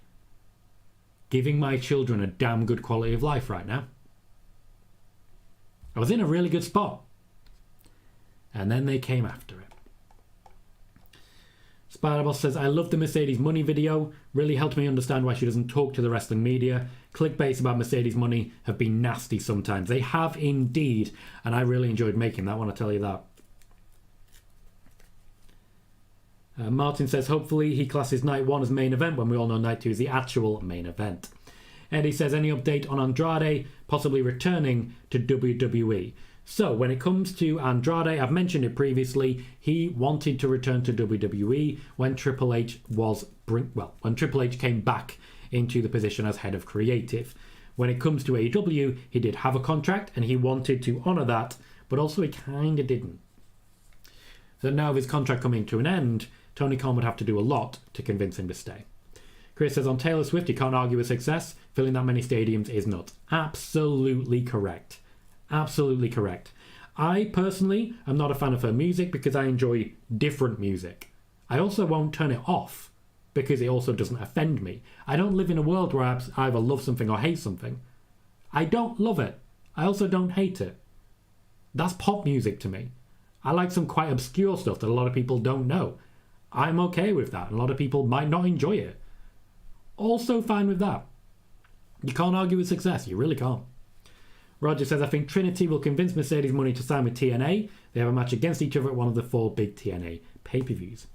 giving my children a damn good quality of life right now. I was in a really good spot. And then they came after it. Spider-Boss says, I love the Mercedes money video. Really helped me understand why she doesn't talk to the wrestling media. Clickbaits about Mercedes money have been nasty sometimes. They have indeed. And I really enjoyed making that one, I'll tell you that. Martin says, hopefully he classes night 1 as main event when we all know night 2 is the actual main event. Eddie says, any update on Andrade possibly returning to WWE? So, when it comes to Andrade, I've mentioned it previously, he wanted to return to WWE when Triple H when Triple H came back into the position as head of creative. When it comes to AEW, he did have a contract and he wanted to honour that, but also he kind of didn't. So now with his contract coming to an end, Tony Khan would have to do a lot to convince him to stay. Chris says, on Taylor Swift, you can't argue with success. Filling that many stadiums is nuts. Absolutely correct. Absolutely correct. I personally am not a fan of her music because I enjoy different music. I also won't turn it off because it also doesn't offend me. I don't live in a world where I either love something or hate something. I don't love it. I also don't hate it. That's pop music to me. I like some quite obscure stuff that a lot of people don't know. I'm okay with that. A lot of people might not enjoy it. Also fine with that. You can't argue with success. You really can't. Roger says, I think Trinity will convince Mercedes Money to sign with TNA. They have a match against each other at one of the 4 big TNA pay-per-views.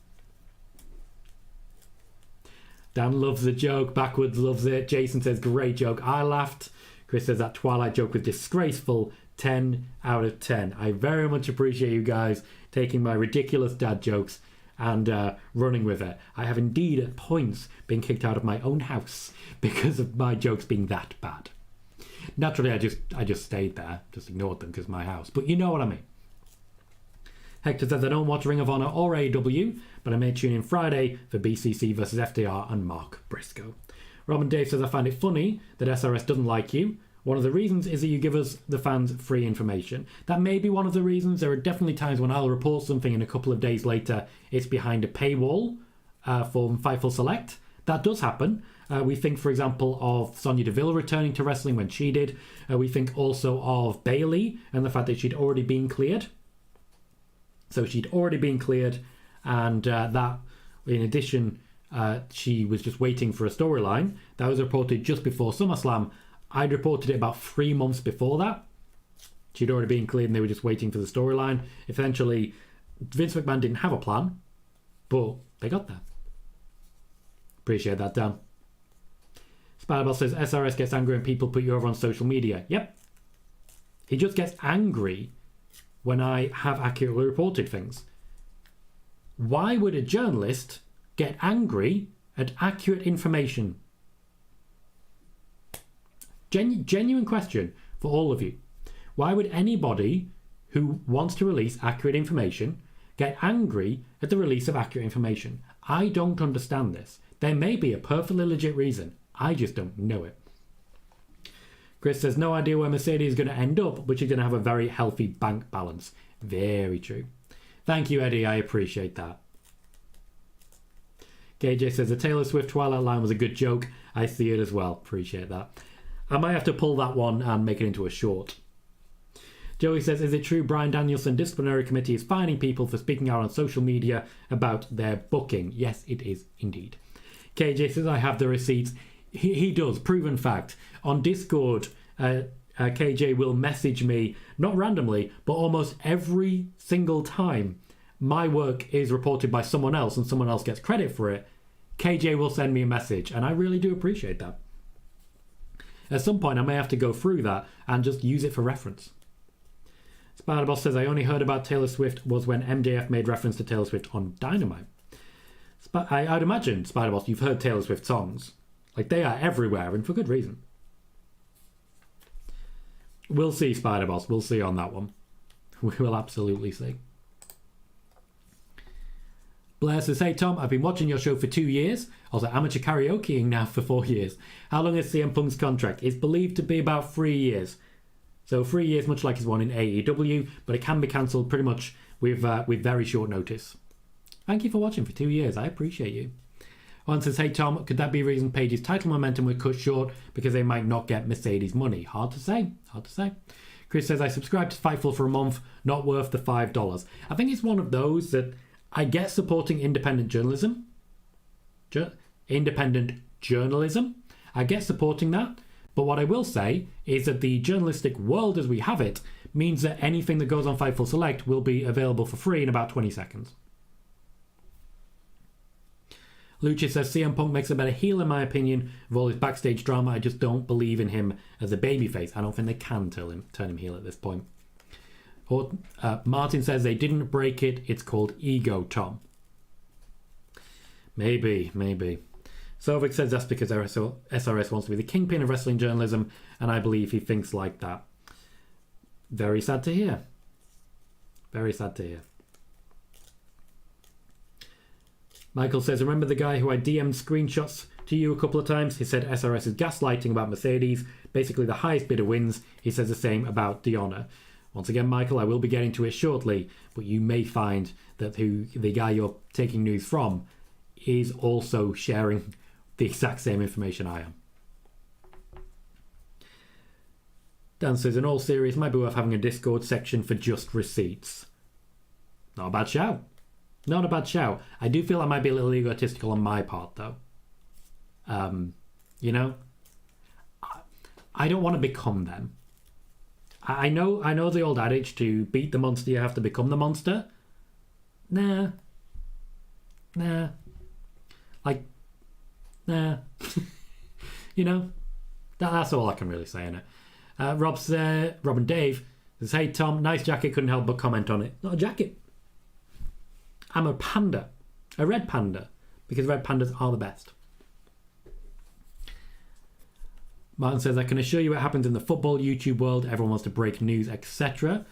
Dan loves the joke. Backwards loves it. Jason says, great joke. I laughed. Chris says, that Twilight joke was disgraceful. 10 out of 10. I very much appreciate you guys taking my ridiculous dad jokes and running with it. I have indeed at points been kicked out of my own house because of my jokes being that bad. Naturally, I just stayed there, just ignored them because it's my house. But you know what I mean. Hector says, I don't watch Ring of Honor or AEW, but I may tune in Friday for BCC versus FDR and Mark Briscoe. Robin Dave says, I find it funny that SRS doesn't like you. One of the reasons is that you give us, the fans, free information. That may be one of the reasons. There are definitely times when I'll report something and a couple of days later it's behind a paywall from Fightful Select. That does happen. We think, for example, of Sonya Deville returning to wrestling when she did. We think also of Bayley and the fact that she'd already been cleared. So she'd already been cleared, and that, in addition, she was just waiting for a storyline. That was reported just before SummerSlam. I'd reported it about 3 months before that. She'd already been cleared and they were just waiting for the storyline. Essentially, Vince McMahon didn't have a plan, but they got there. Appreciate that, Dan. Spiderball says, SRS gets angry when people put you over on social media. Yep. He just gets angry when I have accurately reported things. Why would a journalist get angry at accurate information? Genuine question for all of you. Why would anybody who wants to release accurate information get angry at the release of accurate information? I don't understand this. There may be a perfectly legit reason. I just don't know it. Chris says, no idea where Mercedes is going to end up, but she's going to have a very healthy bank balance. Very true. Thank you, Eddie. I appreciate that. KJ says, the Taylor Swift Twilight line was a good joke. I see it as well. Appreciate that. I might have to pull that one and make it into a short. Joey says, is it true Bryan Danielson disciplinary committee is fining people for speaking out on social media about their booking? Yes, it is indeed. KJ says, I have the receipts. He does, proven fact. On Discord, KJ will message me, not randomly, but almost every single time my work is reported by someone else and someone else gets credit for it. KJ will send me a message, and I really do appreciate that. At some point, I may have to go through that and just use it for reference. Spiderboss says, I only heard about Taylor Swift was when MJF made reference to Taylor Swift on Dynamite. I'd imagine, Spiderboss, you've heard Taylor Swift songs. Like, they are everywhere, and for good reason. We'll see, Spiderboss. We'll see on that one. We will absolutely see. Blair says, hey Tom, I've been watching your show for 2 years. Also amateur karaokeing now for 4 years. How long is CM Punk's contract? It's believed to be about 3 years. So 3 years, much like his one in AEW, but it can be cancelled pretty much with very short notice. Thank you for watching for 2 years. I appreciate you. One says, hey Tom, could that be a reason Paige's title momentum was cut short because they might not get Mercedes money? Hard to say. Hard to say. Chris says, I subscribed to Fightful for a month, not worth the $5. I think it's one of those that I get supporting independent journalism. Independent journalism. I get supporting that. But what I will say is that the journalistic world as we have it means that anything that goes on Fightful Select will be available for free in about 20 seconds. Lucha says CM Punk makes a better heel in my opinion of all his backstage drama. I just don't believe in him as a babyface. I don't think they can turn him heel at this point. Martin says they didn't break it. It's called ego, Tom. Maybe. Sovic says that's because SRS wants to be the kingpin of wrestling journalism, and I believe he thinks like that. Very sad to hear. Very sad to hear. Michael says, remember the guy who I DM'd screenshots to you a couple of times? He said SRS is gaslighting about Mercedes. Basically, the highest bidder wins. He says the same about Deonna. Once again, Michael, I will be getting to it shortly, but you may find that the guy you're taking news from is also sharing the exact same information I am. Dan says, in all seriousness, might be worth having a Discord section for just receipts. Not a bad shout. Not a bad shout. I do feel I might be a little egotistical on my part, though. You know, I don't want to become them. I know the old adage, to beat the monster, you have to become the monster. Nah. Like, nah. You know, that's all I can really say in it. Rob and Dave says, hey Tom, nice jacket, couldn't help but comment on it. Not a jacket. I'm a panda. A red panda. Because red pandas are the best. Martin says, I can assure you it happens in the football YouTube world. Everyone wants to break news, etc.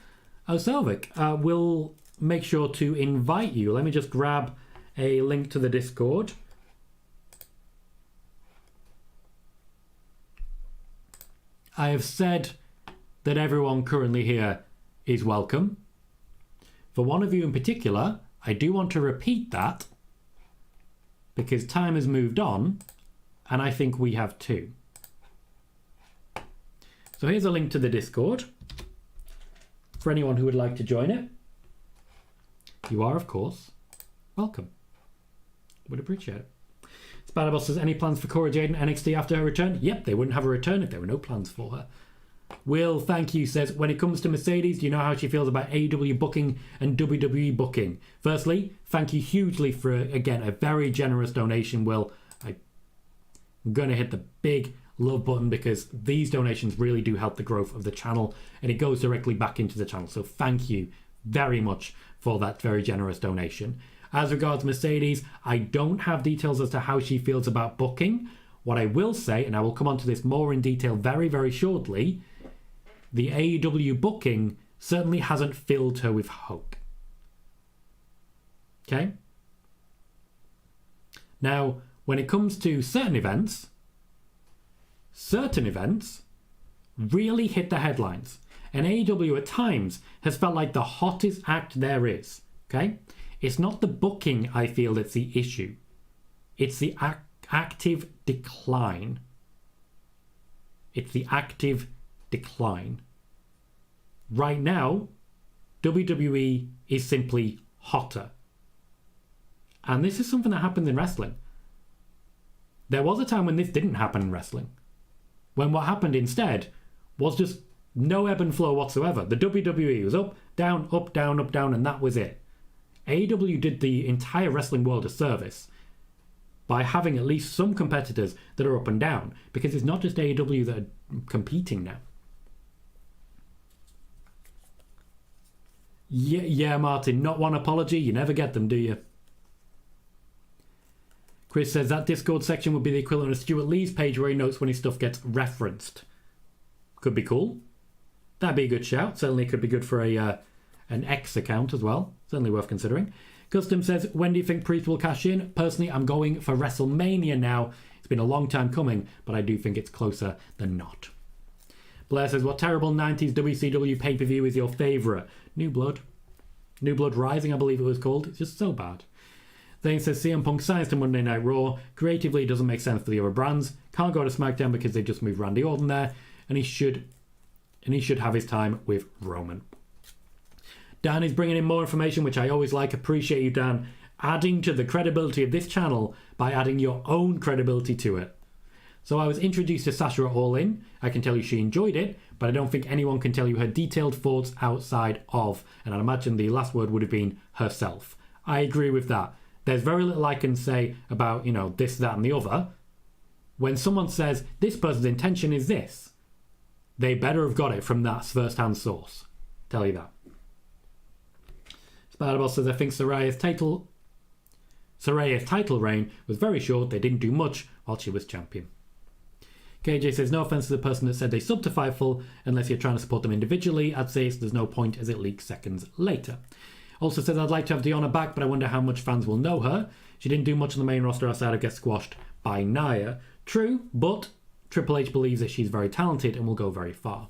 Oh, Selvik, we'll make sure to invite you. Let me just grab a link to the Discord. I have said that everyone currently here is welcome. For one of you in particular, I do want to repeat that because time has moved on and I think we have too. So here's a link to the Discord for anyone who would like to join it. You are, of course, welcome. Would appreciate it. Spider-Boss says, any plans for Cora Jade and NXT after her return? Yep, they wouldn't have a return if there were no plans for her. Will, thank you, says, when it comes to Mercedes, do you know how she feels about AEW booking and WWE booking? Firstly, thank you hugely for, again, a very generous donation, Will. I'm going to hit the big love button because these donations really do help the growth of the channel and it goes directly back into the channel. So thank you very much for that very generous donation. As regards Mercedes, I don't have details as to how she feels about booking. What I will say, and I will come on to this more in detail very, very shortly, the AEW booking certainly hasn't filled her with hope. Okay? Now, when it comes to certain events really hit the headlines. And AEW at times has felt like the hottest act there is. Okay? It's not the booking I feel that's the issue. It's the active decline. It's the active decline. Right now, WWE is simply hotter. And this is something that happens in wrestling. There was a time when this didn't happen in wrestling. When what happened instead was just no ebb and flow whatsoever. The WWE was up, down, and that was it. AEW did the entire wrestling world a service by having at least some competitors that are up and down, because it's not just AEW that are competing now. Yeah, Martin, not one apology. You never get them, do you? Chris says that Discord section would be the equivalent of Stuart Lee's page where he notes when his stuff gets referenced. Could be cool. That'd be a good shout. Certainly could be good for an X account as well. Certainly worth considering. Custom says, when do you think Priest will cash in? Personally, I'm going for WrestleMania now. It's been a long time coming, but I do think it's closer than not. Blair says, what terrible 90s WCW pay-per-view is your favourite? New Blood Rising, I believe it was called. It's just so bad. Zane says, CM Punk signs to Monday Night Raw. Creatively, it doesn't make sense for the other brands. Can't go to SmackDown because they just moved Randy Orton there. And he should have his time with Roman. Dan is bringing in more information, which I always like. Appreciate you, Dan. Adding to the credibility of this channel by adding your own credibility to it. So I was introduced to Sasha at All In. I can tell you she enjoyed it, but I don't think anyone can tell you her detailed thoughts outside of, and I'd imagine the last word would have been herself. I agree with that. There's very little I can say about, this, that, and the other. When someone says, this person's intention is this, they better have got it from that first-hand source. Tell you that. Spider-Boss says, I think Saraya's title reign was very short. They didn't do much while she was champion. KJ says, no offense to the person that said they subbed to Fightful, unless you're trying to support them individually. I'd say there's no point as it leaks seconds later. Also says, I'd like to have Deonna back, but I wonder how much fans will know her. She didn't do much on the main roster outside of get squashed by Nia. True, but Triple H believes that she's very talented and will go very far.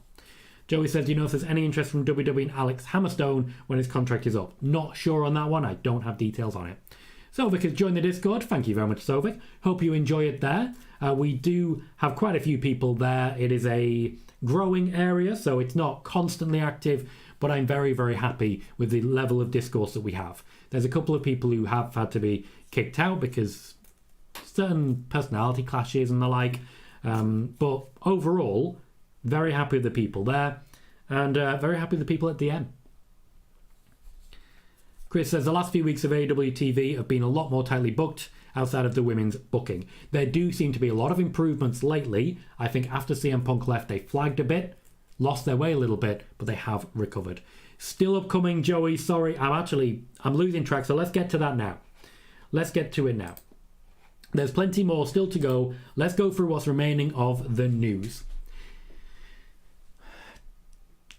Joey says, do you know if there's any interest from WWE and Alex Hammerstone when his contract is up? Not sure on that one. I don't have details on it. Sovik has joined the Discord. Thank you very much, Sovik. Hope you enjoy it there. We do have quite a few people there. It is a growing area, so it's not constantly active, but I'm very, very happy with the level of discourse that we have. There's a couple of people who have had to be kicked out because certain personality clashes and the like. But overall, very happy with the people there, and very happy with the people at DM. Chris says, the last few weeks of AEW TV have been a lot more tightly booked outside of the women's booking. There do seem to be a lot of improvements lately. I think after CM Punk left, they flagged a bit, lost their way a little bit, but they have recovered. Still upcoming, Joey. Sorry, I'm losing track, so let's get to that now. Let's get to it now. There's plenty more still to go. Let's go through what's remaining of the news.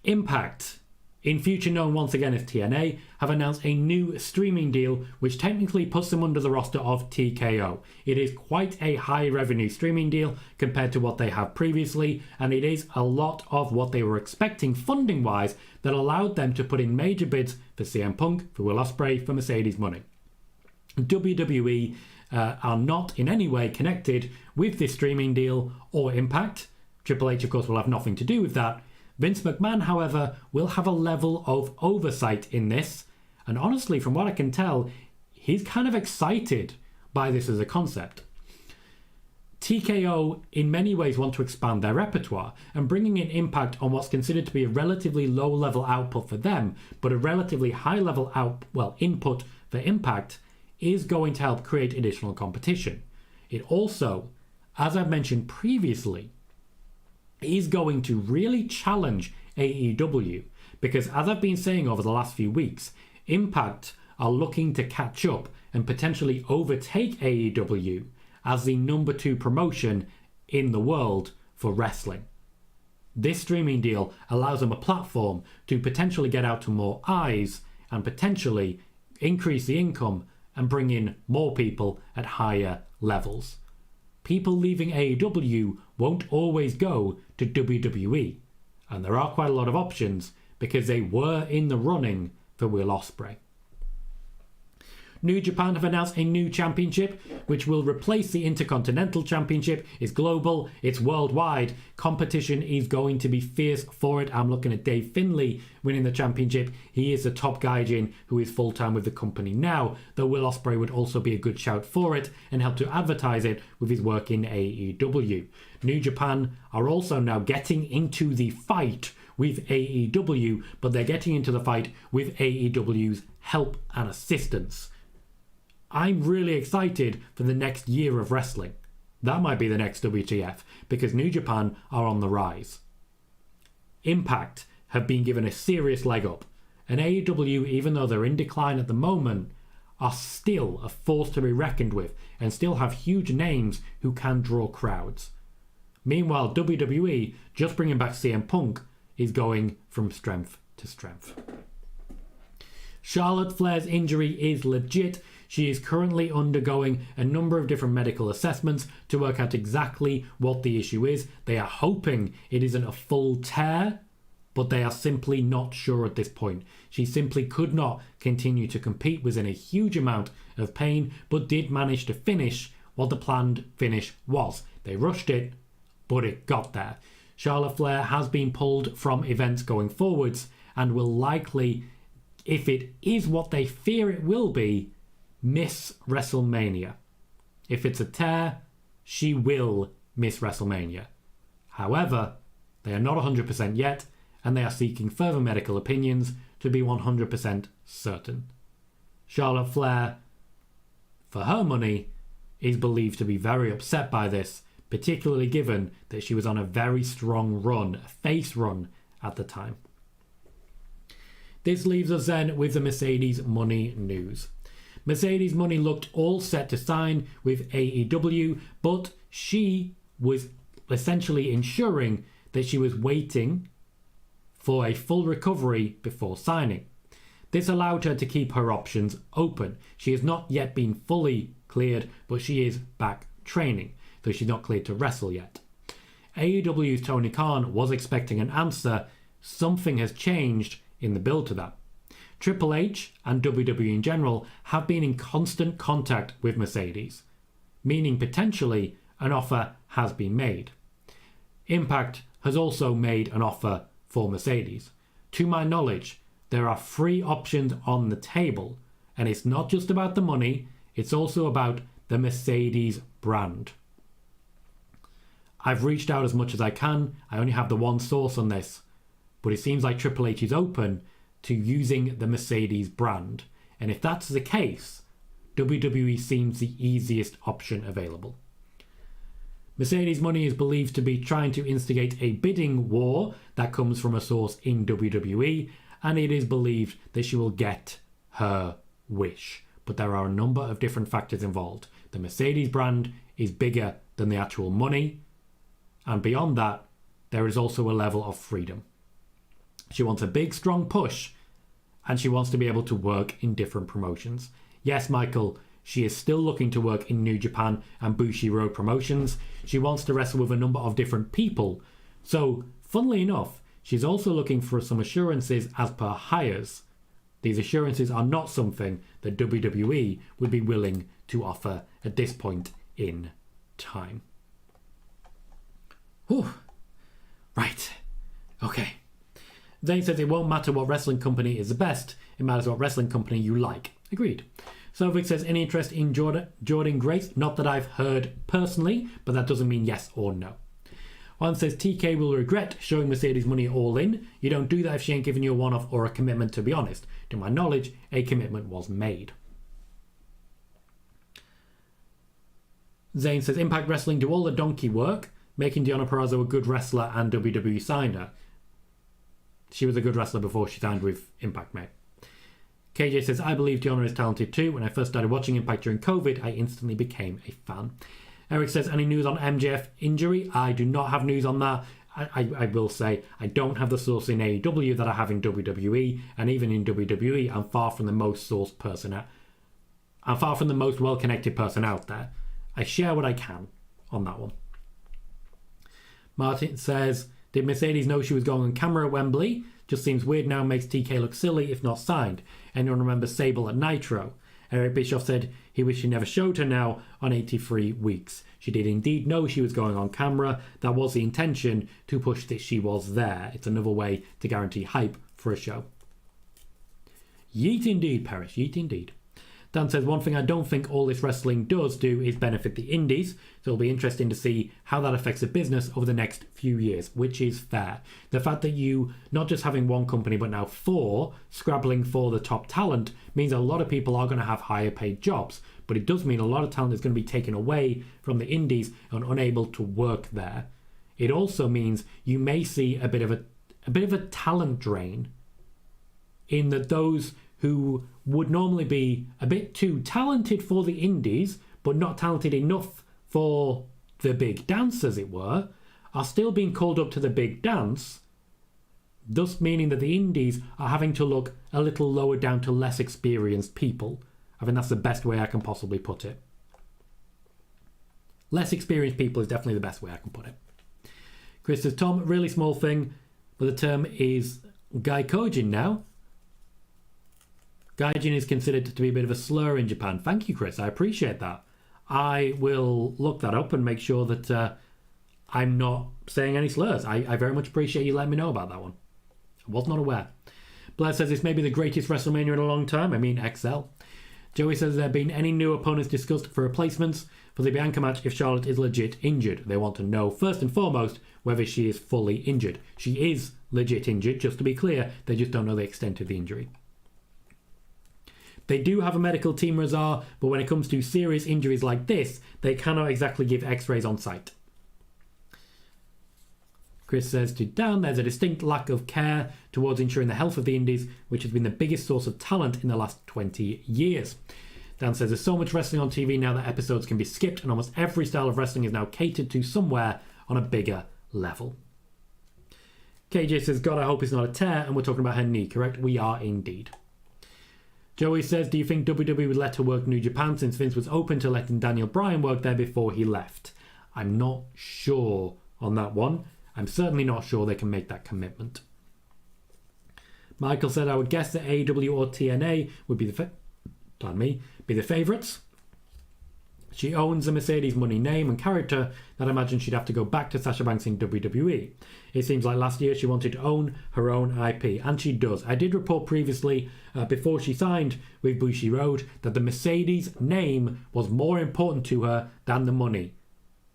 Impact, in future known once again as TNA, have announced a new streaming deal which technically puts them under the roster of TKO. It is quite a high revenue streaming deal compared to what they have previously, and it is a lot of what they were expecting funding wise that allowed them to put in major bids for CM Punk, for Will Ospreay, for Mercedes money. WWE are not in any way connected with this streaming deal or Impact. Triple H of course will have nothing to do with that. Vince McMahon, however, will have a level of oversight in this, and honestly, from what I can tell, he's kind of excited by this as a concept. TKO in many ways want to expand their repertoire, and bringing in Impact on what's considered to be a relatively low level output for them, but a relatively high level input for Impact, is going to help create additional competition. It also, as I've mentioned previously, is going to really challenge AEW, because as I've been saying over the last few weeks, Impact are looking to catch up and potentially overtake AEW as the number 2 promotion in the world for wrestling. This streaming deal allows them a platform to potentially get out to more eyes and potentially increase the income and bring in more people at higher levels. People leaving AEW won't always go to WWE, and there are quite a lot of options because they were in the running for Will Ospreay. New Japan have announced a new championship which will replace the Intercontinental Championship. It's global, it's worldwide. Competition is going to be fierce for it. I'm looking at Dave Finlay winning the championship. He is the top gaijin who is full-time with the company now, though Will Ospreay would also be a good shout for it and help to advertise it with his work in AEW. New Japan are also now getting into the fight with AEW, but they're getting into the fight with AEW's help and assistance. I'm really excited for the next year of wrestling. That might be the next WTF, because New Japan are on the rise. Impact have been given a serious leg up, and AEW, even though they're in decline at the moment, are still a force to be reckoned with and still have huge names who can draw crowds. Meanwhile, WWE, just bringing back CM Punk, is going from strength to strength. Charlotte Flair's injury is legit. She is currently undergoing a number of different medical assessments to work out exactly what the issue is. They are hoping it isn't a full tear, but they are simply not sure at this point. She simply could not continue to compete, was in a huge amount of pain, but did manage to finish what the planned finish was. They rushed it, but it got there. Charlotte Flair has been pulled from events going forwards and will likely if it is what they fear it will be, miss WrestleMania. If it's a tear, she will miss WrestleMania. However, they are not 100% yet, and they are seeking further medical opinions to be 100% certain. Charlotte Flair, for her money, is believed to be very upset by this, particularly given that she was on a very strong run, a face run at the time. This leaves us then with the Mercedes money news. Mercedes money looked all set to sign with AEW, but she was essentially ensuring that she was waiting for a full recovery before signing. This allowed her to keep her options open. She has not yet been fully cleared, but she is back training, though she's not cleared to wrestle yet. AEW's Tony Khan was expecting an answer. Something has changed in the build to that. Triple H and WWE in general have been in constant contact with Mercedes, meaning potentially an offer has been made. Impact has also made an offer for Mercedes. To my knowledge, there are 3 options on the table, and it's not just about the money, it's also about the Mercedes brand. I've reached out as much as I can. I only have the one source on this, but it seems like Triple H is open to using the Mercedes brand. And if that's the case, WWE seems the easiest option available. Mercedes money is believed to be trying to instigate a bidding war that comes from a source in WWE, and it is believed that she will get her wish. But there are a number of different factors involved. The Mercedes brand is bigger than the actual money, and beyond that, there is also a level of freedom. She wants a big, strong push, and she wants to be able to work in different promotions. Yes, Michael, she is still looking to work in New Japan and Bushiroad promotions. She wants to wrestle with a number of different people. So, funnily enough, she's also looking for some assurances as per hires. These assurances are not something that WWE would be willing to offer at this point in time. Whew. Right. Okay. Zane says it won't matter what wrestling company is the best, it matters what wrestling company you like. Agreed. Sovic says, any interest in Jordan Grace? Not that I've heard personally, but that doesn't mean yes or no. One says, TK will regret showing Mercedes money all in. You don't do that if she ain't giving you a one-off or a commitment, to be honest. To my knowledge, a commitment was made. Zane says, Impact Wrestling do all the donkey work, making Deonna Purrazzo a good wrestler and WWE signed her. She was a good wrestler before she signed with Impact, mate. KJ says, I believe Deonna is talented too. When I first started watching Impact during COVID, I instantly became a fan. Eric says, any news on MJF injury? I do not have news on that. I will say, I don't have the source in AEW that I have in WWE, and even in WWE, I'm far from the most sourced person I'm far from the most well-connected person out there. I share what I can on that one. Martin says, did Mercedes know she was going on camera at Wembley? Just seems weird now, makes TK look silly if not signed. Anyone remember Sable at Nitro? Eric Bischoff said he wished she never showed her now on 83 weeks. She did indeed know she was going on camera. That was the intention, to push that she was there. It's another way to guarantee hype for a show. Yeet indeed, Parrish, yeet indeed. Dan says, one thing I don't think all this wrestling does do is benefit the indies, so it'll be interesting to see how that affects the business over the next few years, which is fair. The fact that you, not just having one company, but now 4, scrabbling for the top talent, means a lot of people are going to have higher paid jobs, but it does mean a lot of talent is going to be taken away from the indies and unable to work there. It also means you may see a bit of a talent drain, in that those who would normally be a bit too talented for the indies, but not talented enough for the big dance, as it were, are still being called up to the big dance, thus meaning that the indies are having to look a little lower down to less experienced people. I think that's the best way I can possibly put it. Less experienced people is definitely the best way I can put it. Chris says, Tom, really small thing, but the term is Gaikojin now. Gaijin is considered to be a bit of a slur in Japan. Thank you, Chris. I appreciate that. I will look that up and make sure that I'm not saying any slurs. I very much appreciate you letting me know about that one. I was not aware. Blair says this may be the greatest WrestleMania in a long time. I mean, XL. Joey says there have been any new opponents discussed for replacements for the Bianca match if Charlotte is legit injured. They want to know, first and foremost, whether she is fully injured. She is legit injured, just to be clear. They just don't know the extent of the injury. They do have a medical team, Razar, but when it comes to serious injuries like this, they cannot exactly give x-rays on site. Chris says to Dan, there's a distinct lack of care towards ensuring the health of the indies, which has been the biggest source of talent in the last 20 years. Dan says there's so much wrestling on TV now that episodes can be skipped, and almost every style of wrestling is now catered to somewhere on a bigger level. KJ says, God, I hope it's not a tear, and we're talking about her knee, correct? We are indeed. Joey says, do you think WWE would let her work New Japan since Vince was open to letting Daniel Bryan work there before he left? I'm not sure on that one. I'm certainly not sure they can make that commitment. Michael said, I would guess that AEW or TNA would be the favourites. She owns the Mercedes Money name and character that I imagine she'd have to go back to Sasha Banks in WWE. It seems like last year she wanted to own her own IP, and she does. I did report previously, before she signed with Bushiroad, that the Mercedes name was more important to her than the money.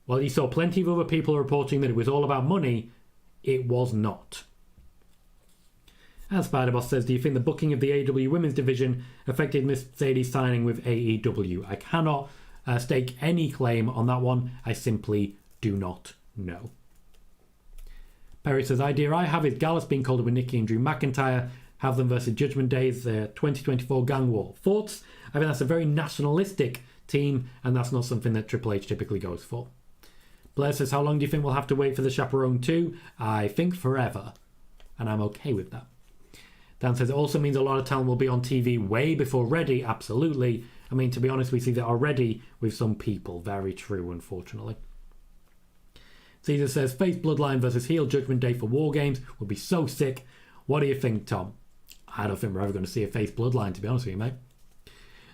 While you saw plenty of other people reporting that it was all about money, it was not. And Spiderboss says, do you think the booking of the AEW women's division affected Mercedes signing with AEW? I cannot stake any claim on that one. I simply do not know. Perry says, idea I have is Gallus being called up with Nikki and Drew McIntyre, have them versus Judgment Day's 2024 gang war. Thoughts? I think that's a very nationalistic team, and that's not something that Triple H typically goes for. Blair says, how long do you think we'll have to wait for the Chaperone 2? I think forever, and I'm okay with that. Dan says, it also means a lot of talent will be on TV way before ready. Absolutely. I mean, to be honest, we see that already with some people. Very true, unfortunately. Caesar says, face Bloodline versus heel Judgment Day for War Games would be so sick. What do you think, Tom? I don't think we're ever going to see a face Bloodline, to be honest with you, mate.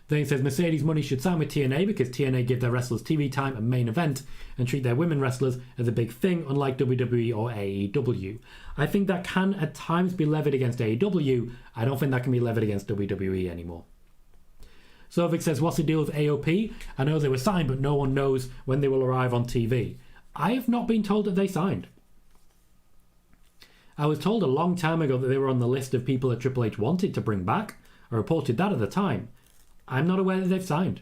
Then he says, Mercedes Money should sign with TNA because TNA give their wrestlers TV time and main event and treat their women wrestlers as a big thing, unlike WWE or AEW. I think that can at times be levied against AEW. I don't think that can be levied against WWE anymore. Sovic says, what's the deal with AOP? I know they were signed, but no one knows when they will arrive on TV. I have not been told that they signed. I was told a long time ago that they were on the list of people that Triple H wanted to bring back. I reported that at the time. I'm not aware that they've signed.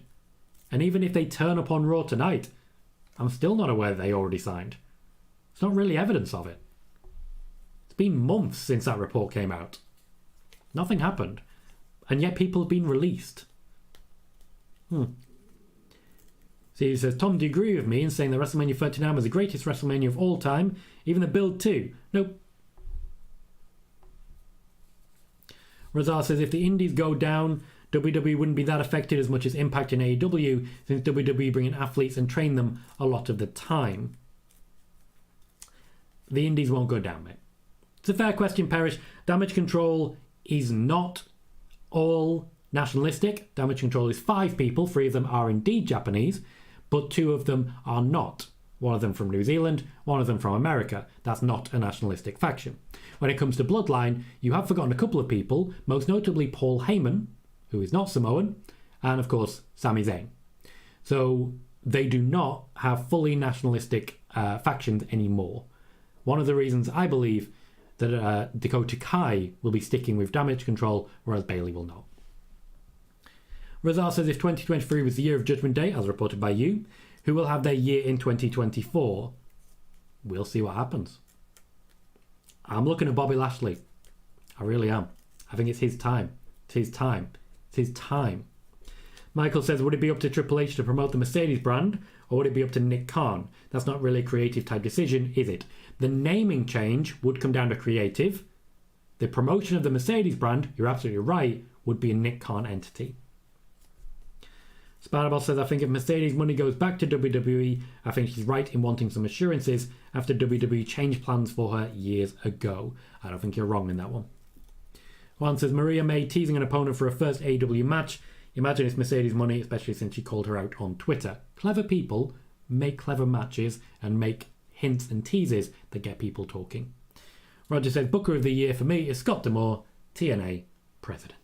And even if they turn up on Raw tonight, I'm still not aware that they already signed. It's not really evidence of it. It's been months since that report came out. Nothing happened. And yet people have been released. So he says, Tom, do you agree with me in saying that WrestleMania 39 was the greatest WrestleMania of all time? Even the build too? Nope. Razar says, if the indies go down, WWE wouldn't be that affected as much as Impact and AEW, since WWE bring in athletes and train them a lot of the time. The indies won't go down, mate. It's a fair question, Parrish. Damage Control is not all nationalistic. Damage Control is 5 people. 3 of them are indeed Japanese, but 2 of them are not. 1 of them from New Zealand, 1 of them from America. That's not a nationalistic faction. When it comes to Bloodline, you have forgotten a couple of people, most notably Paul Heyman, who is not Samoan, and of course Sami Zayn. So they do not have fully nationalistic factions anymore. One of the reasons I believe that Dakota Kai will be sticking with Damage Control, whereas Bayley will not. Razar says, if 2023 was the year of Judgment Day, as reported by you, who will have their year in 2024? We'll see what happens. I'm looking at Bobby Lashley. I really am. I think it's his time. It's his time. It's his time. Michael says, would it be up to Triple H to promote the Mercedes brand, or would it be up to Nick Khan? That's not really a creative type decision, is it? The naming change would come down to creative. The promotion of the Mercedes brand, you're absolutely right, would be a Nick Khan entity. Spiderball says, I think if Mercedes Money goes back to WWE, I think she's right in wanting some assurances after WWE changed plans for her years ago. I don't think you're wrong in that one. Juan says, Maria May teasing an opponent for her first AEW match. Imagine it's Mercedes Money, especially since she called her out on Twitter. Clever people make clever matches and make hints and teases that get people talking. Roger says, Booker of the Year for me is Scott D'Amore. TNA president.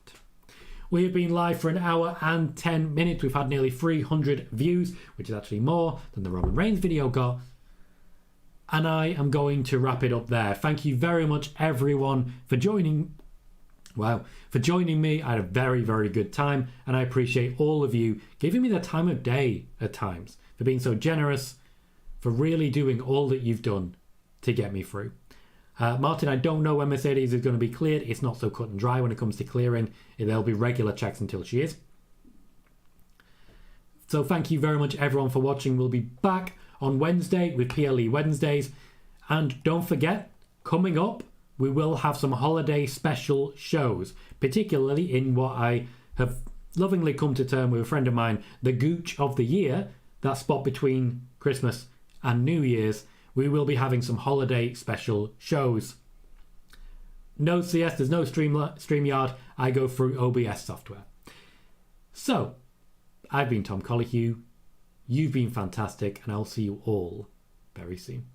We have been live for an hour and 10 minutes. We've had nearly 300 views, which is actually more than the Roman Reigns video got. And I am going to wrap it up there. Thank you very much, everyone, for joining. Wow, for joining me. I had a very, very good time, and I appreciate all of you giving me the time of day at times, for being so generous, for really doing all that you've done to get me through. Martin, I don't know when Mercedes is going to be cleared. It's not so cut and dry when it comes to clearing. There'll be regular checks until she is. So thank you very much, everyone, for watching. We'll be back on Wednesday with PLE Wednesdays. And don't forget, coming up, we will have some holiday special shows, particularly in what I have lovingly come to term with a friend of mine, the Gooch of the Year, that spot between Christmas and New Year's. We will be having some holiday special shows. No CS, there's no StreamYard. I go through OBS software. So, I've been Tom Colohue. You've been fantastic, and I'll see you all very soon.